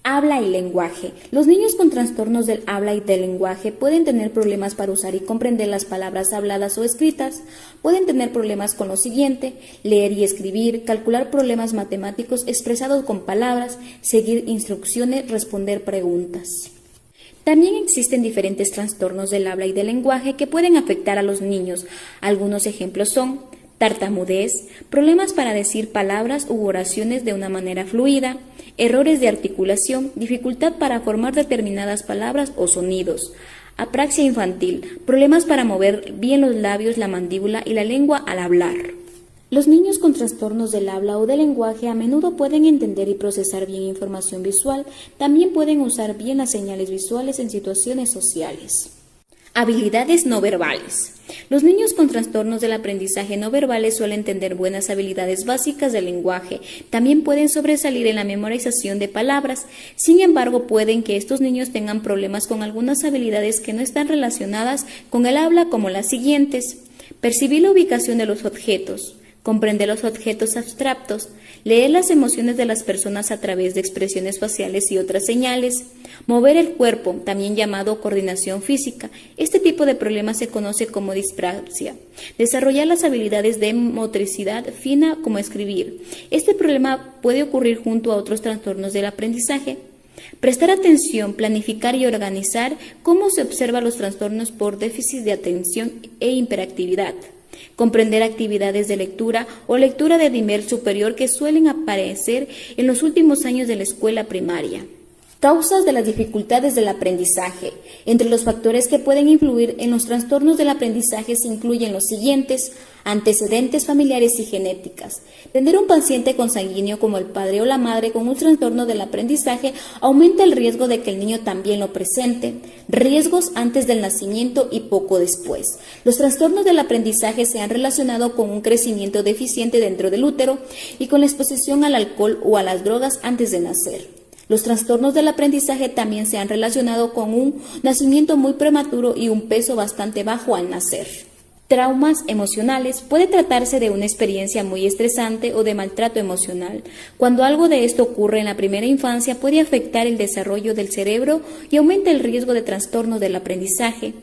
Habla y lenguaje. Los niños con trastornos del habla y del lenguaje pueden tener problemas para usar y comprender las palabras habladas o escritas. Pueden tener problemas con lo siguiente: leer y escribir, calcular problemas matemáticos expresados con palabras, seguir instrucciones, responder preguntas. También existen diferentes trastornos del habla y del lenguaje que pueden afectar a los niños. Algunos ejemplos son tartamudez, problemas para decir palabras u oraciones de una manera fluida, errores de articulación, dificultad para formar determinadas palabras o sonidos, apraxia infantil, problemas para mover bien los labios, la mandíbula y la lengua al hablar. Los niños con trastornos del habla o del lenguaje a menudo pueden entender y procesar bien información visual, también pueden usar bien las señales visuales en situaciones sociales. Habilidades no verbales. Los niños con trastornos del aprendizaje no verbales suelen tener buenas habilidades básicas del lenguaje. También pueden sobresalir en la memorización de palabras. Sin embargo, pueden que estos niños tengan problemas con algunas habilidades que no están relacionadas con el habla, como las siguientes: percibir la ubicación de los objetos, comprender los objetos abstractos, leer las emociones de las personas a través de expresiones faciales y otras señales, mover el cuerpo, también llamado coordinación física. Este tipo de problema se conoce como dispraxia. Desarrollar las habilidades de motricidad fina, como escribir. Este problema puede ocurrir junto a otros trastornos del aprendizaje. Prestar atención, planificar y organizar. Cómo se observa los trastornos por déficit de atención e hiperactividad. comprender actividades de lectura o lectura de nivel superior que suelen aparecer en los últimos años de la escuela primaria. Causas de las dificultades del aprendizaje. Entre los factores que pueden influir en los trastornos del aprendizaje se incluyen los siguientes: antecedentes familiares y genéticas. Tener un paciente consanguíneo como el padre o la madre con un trastorno del aprendizaje aumenta el riesgo de que el niño también lo presente. Riesgos antes del nacimiento y poco después. Los trastornos del aprendizaje se han relacionado con un crecimiento deficiente dentro del útero y con la exposición al alcohol o a las drogas antes de nacer. Los trastornos del aprendizaje también se han relacionado con un nacimiento muy prematuro y un peso bastante bajo al nacer. Traumas emocionales. Puede tratarse de una experiencia muy estresante o de maltrato emocional. Cuando algo de esto ocurre en la primera infancia, puede afectar el desarrollo del cerebro y aumenta el riesgo de trastornos del aprendizaje.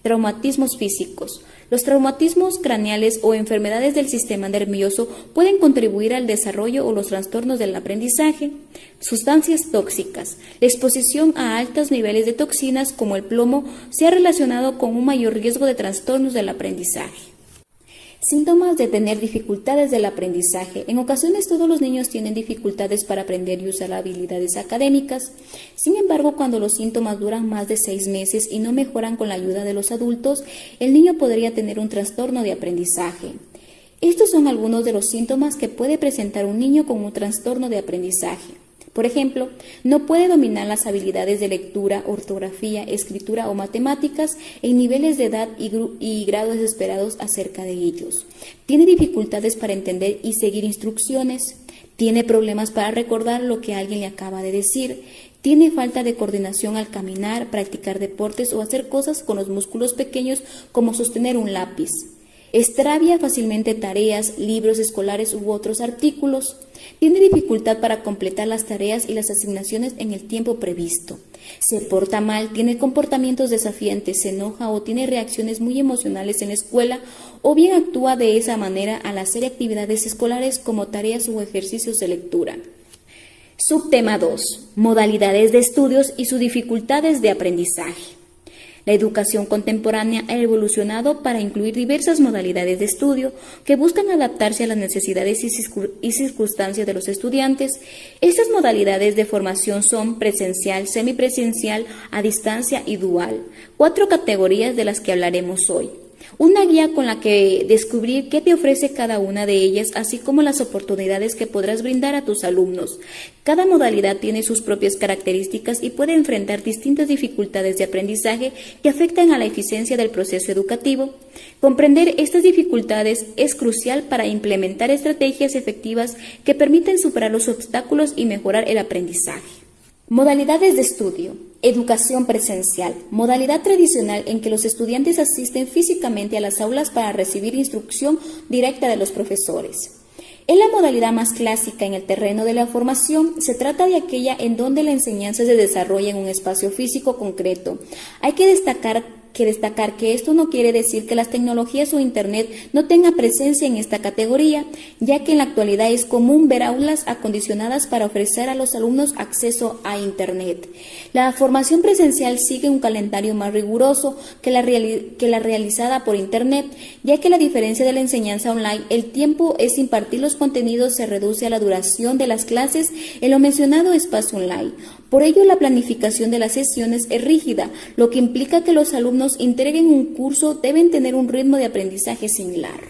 Traumatismos físicos. Los traumatismos craneales o enfermedades del sistema nervioso pueden contribuir al desarrollo o los trastornos del aprendizaje. Sustancias tóxicas. La exposición a altos niveles de toxinas como el plomo se ha relacionado con un mayor riesgo de trastornos del aprendizaje. Síntomas de tener dificultades del aprendizaje. En ocasiones todos los niños tienen dificultades para aprender y usar habilidades académicas. Sin embargo, cuando los síntomas duran más de 6 meses y no mejoran con la ayuda de los adultos, el niño podría tener un trastorno de aprendizaje. Estos son algunos de los síntomas que puede presentar un niño con un trastorno de aprendizaje. Por ejemplo, no puede dominar las habilidades de lectura, ortografía, escritura o matemáticas en niveles de edad y grados esperados acerca de ellos. Tiene dificultades para entender y seguir instrucciones. Tiene problemas para recordar lo que alguien le acaba de decir. Tiene falta de coordinación al caminar, practicar deportes o hacer cosas con los músculos pequeños como sostener un lápiz. Extravia fácilmente tareas, libros escolares u otros artículos. Tiene dificultad para completar las tareas y las asignaciones en el tiempo previsto. Se porta mal, tiene comportamientos desafiantes, se enoja o tiene reacciones muy emocionales en la escuela o bien actúa de esa manera al hacer actividades escolares como tareas o ejercicios de lectura. Subtema 2. Modalidades de estudios y sus dificultades de aprendizaje. La educación contemporánea ha evolucionado para incluir diversas modalidades de estudio que buscan adaptarse a las necesidades y circunstancias de los estudiantes. Estas modalidades de formación son presencial, semipresencial, a distancia y dual, 4 categorías de las que hablaremos hoy. Una guía con la que descubrir qué te ofrece cada una de ellas, así como las oportunidades que podrás brindar a tus alumnos. Cada modalidad tiene sus propias características y puede enfrentar distintas dificultades de aprendizaje que afectan a la eficiencia del proceso educativo. Comprender estas dificultades es crucial para implementar estrategias efectivas que permiten superar los obstáculos y mejorar el aprendizaje. Modalidades de estudio. Educación presencial, modalidad tradicional en que los estudiantes asisten físicamente a las aulas para recibir instrucción directa de los profesores. Es la modalidad más clásica en el terreno de la formación. Se trata de aquella en donde la enseñanza se desarrolla en un espacio físico concreto. Hay que destacar que esto no quiere decir que las tecnologías o Internet no tengan presencia en esta categoría, ya que en la actualidad es común ver aulas acondicionadas para ofrecer a los alumnos acceso a Internet. La formación presencial sigue un calendario más riguroso que la realizada por Internet, ya que la diferencia de la enseñanza online, el tiempo es impartir los contenidos se reduce a la duración de las clases en lo mencionado espacio online. Por ello, la planificación de las sesiones es rígida, lo que implica que los alumnos integren un curso deben tener un ritmo de aprendizaje similar.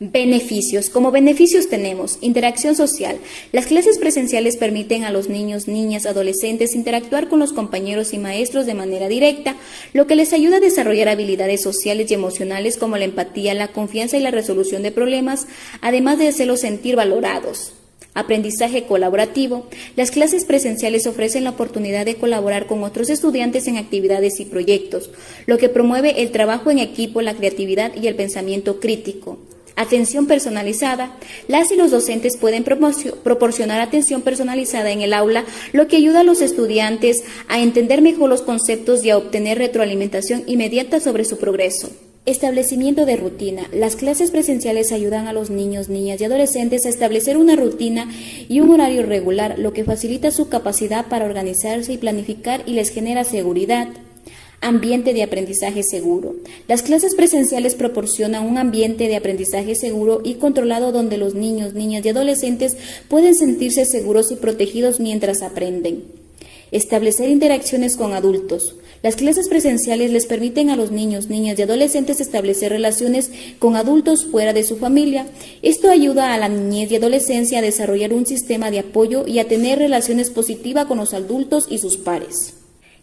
Beneficios. Como beneficios tenemos interacción social. Las clases presenciales permiten a los niños, niñas, adolescentes interactuar con los compañeros y maestros de manera directa, lo que les ayuda a desarrollar habilidades sociales y emocionales como la empatía, la confianza y la resolución de problemas, además de hacerlos sentir valorados. Aprendizaje colaborativo. Las clases presenciales ofrecen la oportunidad de colaborar con otros estudiantes en actividades y proyectos, lo que promueve el trabajo en equipo, la creatividad y el pensamiento crítico. Atención personalizada. Las y los docentes pueden proporcionar atención personalizada en el aula, lo que ayuda a los estudiantes a entender mejor los conceptos y a obtener retroalimentación inmediata sobre su progreso. Establecimiento de rutina. Las clases presenciales ayudan a los niños, niñas y adolescentes a establecer una rutina y un horario regular, lo que facilita su capacidad para organizarse y planificar y les genera seguridad. Ambiente de aprendizaje seguro. Las clases presenciales proporcionan un ambiente de aprendizaje seguro y controlado donde los niños, niñas y adolescentes pueden sentirse seguros y protegidos mientras aprenden. Establecer interacciones con adultos. Las clases presenciales les permiten a los niños, niñas y adolescentes establecer relaciones con adultos fuera de su familia. Esto ayuda a la niñez y adolescencia a desarrollar un sistema de apoyo y a tener relaciones positivas con los adultos y sus pares.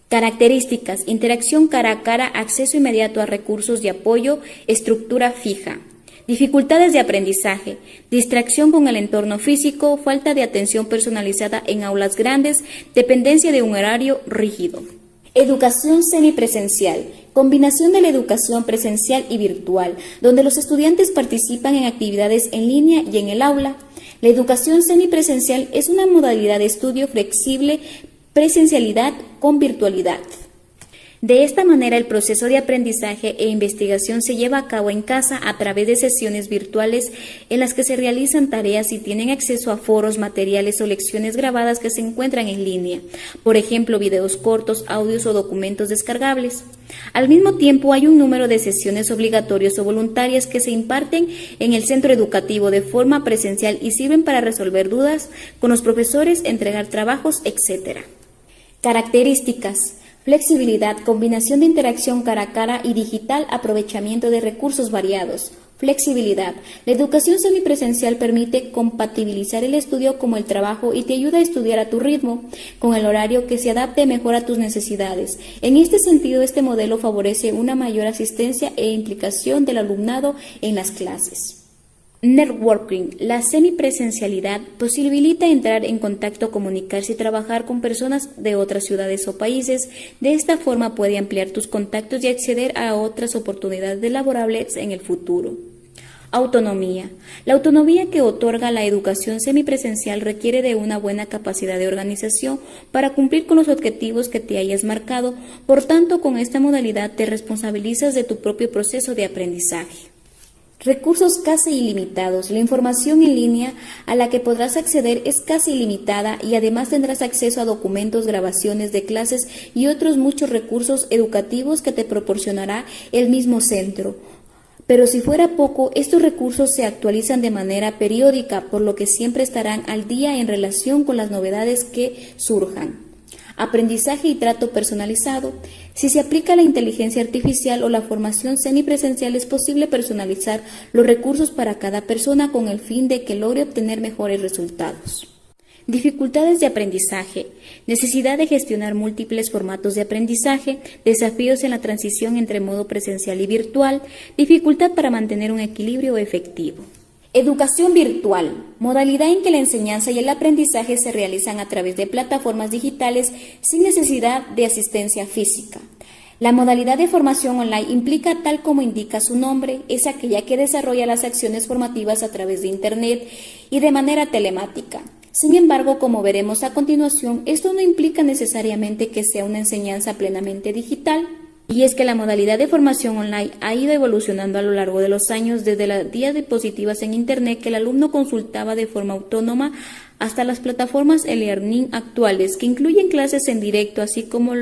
Características: interacción cara a cara, acceso inmediato a recursos de apoyo, estructura fija. Dificultades de aprendizaje: distracción con el entorno físico, falta de atención personalizada en aulas grandes, dependencia de un horario rígido. Educación semipresencial: combinación de la educación presencial y virtual, donde los estudiantes participan en actividades en línea y en el aula. La educación semipresencial es una modalidad de estudio flexible, presencialidad con virtualidad. De esta manera, el proceso de aprendizaje e investigación se lleva a cabo en casa a través de sesiones virtuales en las que se realizan tareas y tienen acceso a foros, materiales o lecciones grabadas que se encuentran en línea, por ejemplo, videos cortos, audios o documentos descargables. Al mismo tiempo, hay un número de sesiones obligatorias o voluntarias que se imparten en el centro educativo de forma presencial y sirven para resolver dudas con los profesores, entregar trabajos, etc. Características: flexibilidad, combinación de interacción cara a cara y digital, aprovechamiento de recursos variados. Flexibilidad. La educación semipresencial permite compatibilizar el estudio como el trabajo y te ayuda a estudiar a tu ritmo, con el horario que se adapte mejor a tus necesidades. En este sentido, este modelo favorece una mayor asistencia e implicación del alumnado en las clases. Networking. La semipresencialidad posibilita entrar en contacto, comunicarse y trabajar con personas de otras ciudades o países. De esta forma puede ampliar tus contactos y acceder a otras oportunidades laborables en el futuro. Autonomía. La autonomía que otorga la educación semipresencial requiere de una buena capacidad de organización para cumplir con los objetivos que te hayas marcado. Por tanto, con esta modalidad te responsabilizas de tu propio proceso de aprendizaje. Recursos casi ilimitados. La información en línea a la que podrás acceder es casi ilimitada y además tendrás acceso a documentos, grabaciones de clases y otros muchos recursos educativos que te proporcionará el mismo centro. Pero si fuera poco, estos recursos se actualizan de manera periódica, por lo que siempre estarán al día en relación con las novedades que surjan. Aprendizaje y trato personalizado. Si se aplica la inteligencia artificial o la formación semipresencial, es posible personalizar los recursos para cada persona con el fin de que logre obtener mejores resultados. Dificultades de aprendizaje. Necesidad de gestionar múltiples formatos de aprendizaje, desafíos en la transición entre modo presencial y virtual, dificultad para mantener un equilibrio efectivo. Educación virtual, modalidad en que la enseñanza y el aprendizaje se realizan a través de plataformas digitales sin necesidad de asistencia física. La modalidad de formación online implica, tal como indica su nombre, es aquella que desarrolla las acciones formativas a través de Internet y de manera telemática. Sin embargo, como veremos a continuación, esto no implica necesariamente que sea una enseñanza plenamente digital. Y es que la modalidad de formación online ha ido evolucionando a lo largo de los años, desde las diapositivas en Internet que el alumno consultaba de forma autónoma hasta las plataformas e-learning actuales, que incluyen clases en directo, así como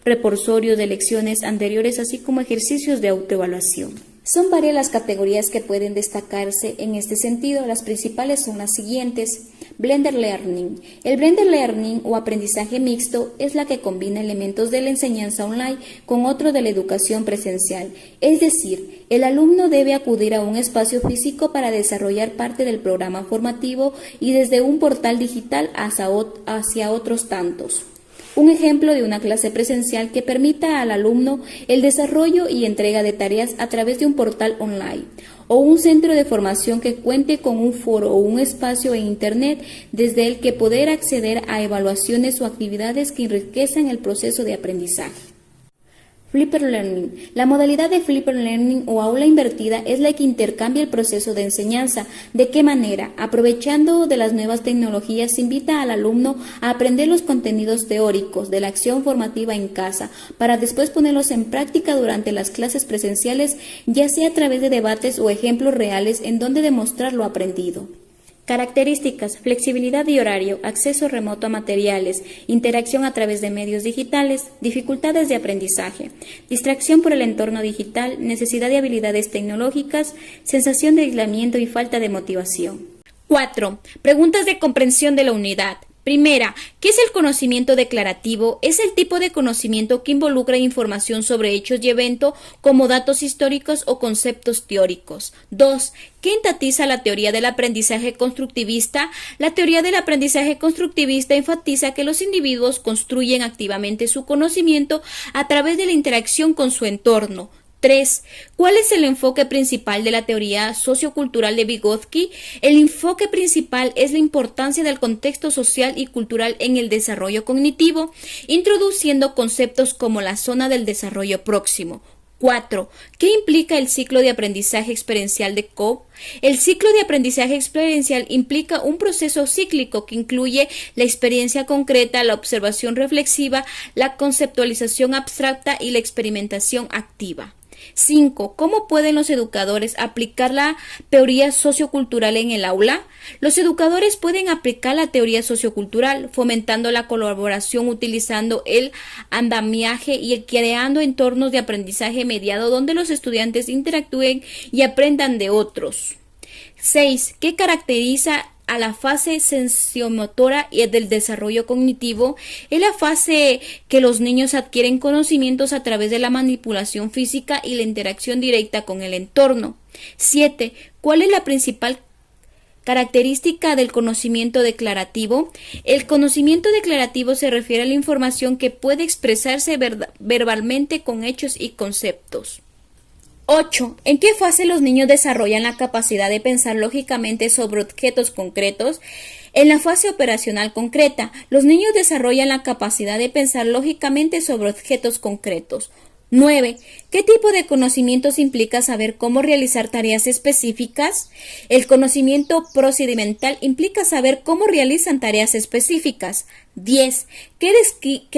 reposorios de lecciones anteriores, así como ejercicios de autoevaluación. Son varias las categorías que pueden destacarse en este sentido. Las principales son las siguientes. Blended Learning. El Blended Learning o aprendizaje mixto es la que combina elementos de la enseñanza online con otro de la educación presencial. Es decir, el alumno debe acudir a un espacio físico para desarrollar parte del programa formativo y desde un portal digital hacia otros tantos. Un ejemplo de una clase presencial que permita al alumno el desarrollo y entrega de tareas a través de un portal online, o un centro de formación que cuente con un foro o un espacio en Internet desde el que poder acceder a evaluaciones o actividades que enriquezcan el proceso de aprendizaje. Flipped Learning. La modalidad de Flipped Learning o aula invertida es la que intercambia el proceso de enseñanza. ¿De qué manera? Aprovechando de las nuevas tecnologías, se invita al alumno a aprender los contenidos teóricos de la acción formativa en casa, para después ponerlos en práctica durante las clases presenciales, ya sea a través de debates o ejemplos reales en donde demostrar lo aprendido. Características: flexibilidad de horario, acceso remoto a materiales, interacción a través de medios digitales, dificultades de aprendizaje, distracción por el entorno digital, necesidad de habilidades tecnológicas, sensación de aislamiento y falta de motivación. 4. Preguntas de comprensión de la unidad. Primera, ¿qué es el conocimiento declarativo? Es el tipo de conocimiento que involucra información sobre hechos y eventos como datos históricos o conceptos teóricos. 2. ¿Qué enfatiza la teoría del aprendizaje constructivista? La teoría del aprendizaje constructivista enfatiza que los individuos construyen activamente su conocimiento a través de la interacción con su entorno. 3. ¿Cuál es el enfoque principal de la teoría sociocultural de Vygotsky? El enfoque principal es la importancia del contexto social y cultural en el desarrollo cognitivo, introduciendo conceptos como la zona del desarrollo próximo. 4. ¿Qué implica el ciclo de aprendizaje experiencial de Cobb? El ciclo de aprendizaje experiencial implica un proceso cíclico que incluye la experiencia concreta, la observación reflexiva, la conceptualización abstracta y la experimentación activa. 5. ¿Cómo pueden los educadores aplicar la teoría sociocultural en el aula? Los educadores pueden aplicar la teoría sociocultural fomentando la colaboración, utilizando el andamiaje y creando entornos de aprendizaje mediado donde los estudiantes interactúen y aprendan de otros. 6. ¿Qué caracteriza a la fase sensomotora y del desarrollo cognitivo? Es la fase que los niños adquieren conocimientos a través de la manipulación física y la interacción directa con el entorno. 7. ¿Cuál es la principal característica del conocimiento declarativo? El conocimiento declarativo se refiere a la información que puede expresarse verbalmente con hechos y conceptos. 8. ¿En qué fase los niños desarrollan la capacidad de pensar lógicamente sobre objetos concretos? En la fase operacional concreta, los niños desarrollan la capacidad de pensar lógicamente sobre objetos concretos. 9. ¿Qué tipo de conocimientos implica saber cómo realizar tareas específicas? El conocimiento procedimental implica saber cómo realizan tareas específicas. 10. ¿Qué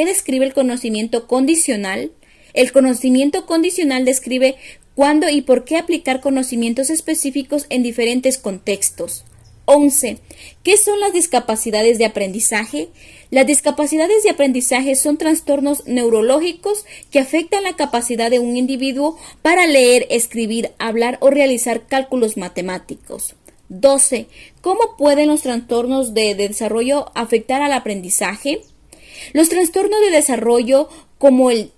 describe el conocimiento condicional? El conocimiento condicional describe cuándo y por qué aplicar conocimientos específicos en diferentes contextos. 11. ¿Qué son las discapacidades de aprendizaje? Las discapacidades de aprendizaje son trastornos neurológicos que afectan la capacidad de un individuo para leer, escribir, hablar o realizar cálculos matemáticos. 12. ¿Cómo pueden los trastornos de desarrollo afectar al aprendizaje? Los trastornos de desarrollo como el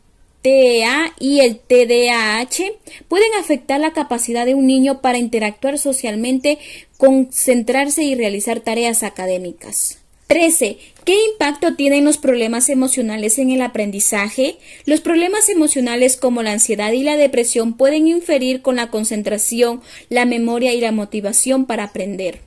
TEA y el TDAH pueden afectar la capacidad de un niño para interactuar socialmente, concentrarse y realizar tareas académicas. 13. ¿Qué impacto tienen los problemas emocionales en el aprendizaje? Los problemas emocionales como la ansiedad y la depresión pueden inferir con la concentración, la memoria y la motivación para aprender.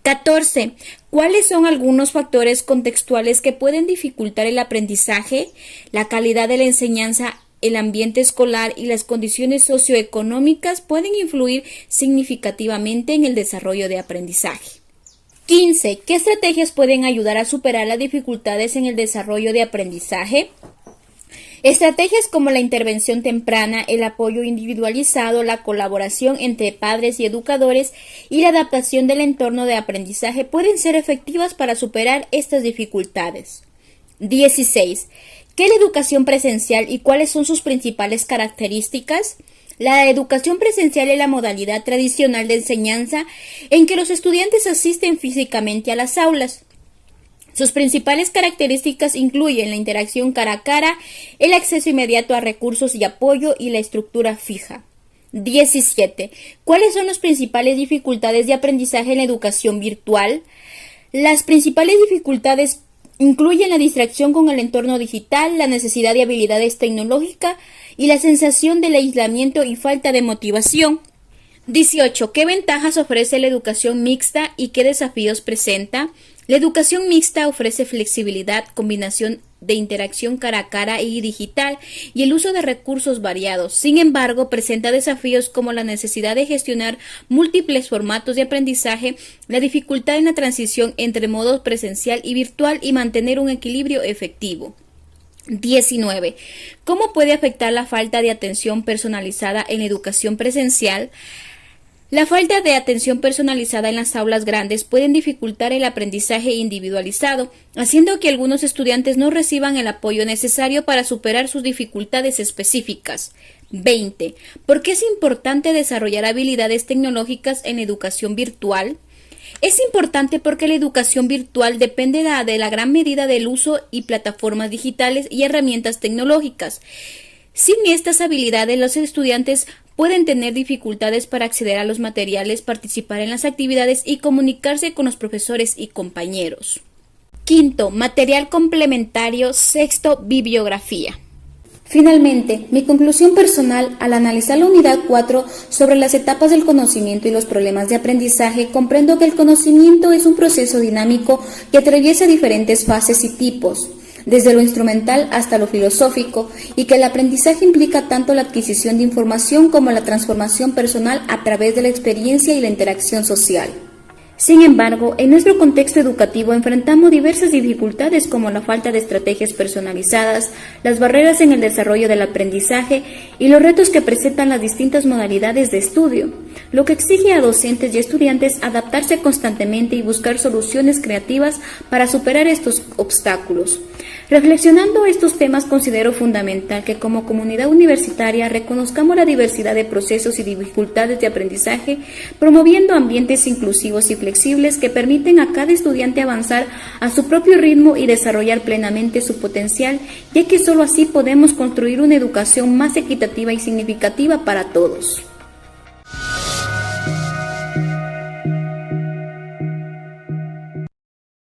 14. ¿Cuáles son algunos factores contextuales que pueden dificultar el aprendizaje? La calidad de la enseñanza, el ambiente escolar y las condiciones socioeconómicas pueden influir significativamente en el desarrollo de aprendizaje. 15. ¿Qué estrategias pueden ayudar a superar las dificultades en el desarrollo de aprendizaje? Estrategias como la intervención temprana, el apoyo individualizado, la colaboración entre padres y educadores y la adaptación del entorno de aprendizaje pueden ser efectivas para superar estas dificultades. 16. ¿Qué es la educación presencial y cuáles son sus principales características? La educación presencial es la modalidad tradicional de enseñanza en que los estudiantes asisten físicamente a las aulas. Sus principales características incluyen la interacción cara a cara, el acceso inmediato a recursos y apoyo y la estructura fija. 17. ¿Cuáles son las principales dificultades de aprendizaje en la educación virtual? Las principales dificultades incluyen la distracción con el entorno digital, la necesidad de habilidades tecnológicas y la sensación del aislamiento y falta de motivación. 18. ¿Qué ventajas ofrece la educación mixta y qué desafíos presenta? La educación mixta ofrece flexibilidad, combinación de interacción cara a cara y digital y el uso de recursos variados. Sin embargo, presenta desafíos como la necesidad de gestionar múltiples formatos de aprendizaje, la dificultad en la transición entre modos presencial y virtual y mantener un equilibrio efectivo. 19. ¿Cómo puede afectar la falta de atención personalizada en la educación presencial? La falta de atención personalizada en las aulas grandes pueden dificultar el aprendizaje individualizado, haciendo que algunos estudiantes no reciban el apoyo necesario para superar sus dificultades específicas. 20. ¿Por qué es importante desarrollar habilidades tecnológicas en educación virtual? Es importante porque la educación virtual depende de la gran medida del uso y plataformas digitales y herramientas tecnológicas. Sin estas habilidades, los estudiantes pueden tener dificultades para acceder a los materiales, participar en las actividades y comunicarse con los profesores y compañeros. Quinto, material complementario. Sexto, bibliografía. Finalmente, mi conclusión personal al analizar la unidad 4 sobre las etapas del conocimiento y los problemas de aprendizaje, comprendo que el conocimiento es un proceso dinámico que atraviesa diferentes fases y tipos, desde lo instrumental hasta lo filosófico, y que el aprendizaje implica tanto la adquisición de información como la transformación personal a través de la experiencia y la interacción social. Sin embargo, en nuestro contexto educativo enfrentamos diversas dificultades como la falta de estrategias personalizadas, las barreras en el desarrollo del aprendizaje y los retos que presentan las distintas modalidades de estudio, lo que exige a docentes y estudiantes adaptarse constantemente y buscar soluciones creativas para superar estos obstáculos. Reflexionando estos temas, considero fundamental que como comunidad universitaria reconozcamos la diversidad de procesos y dificultades de aprendizaje, promoviendo ambientes inclusivos y flexibles que permiten a cada estudiante avanzar a su propio ritmo y desarrollar plenamente su potencial, ya que solo así podemos construir una educación más equitativa y significativa para todos.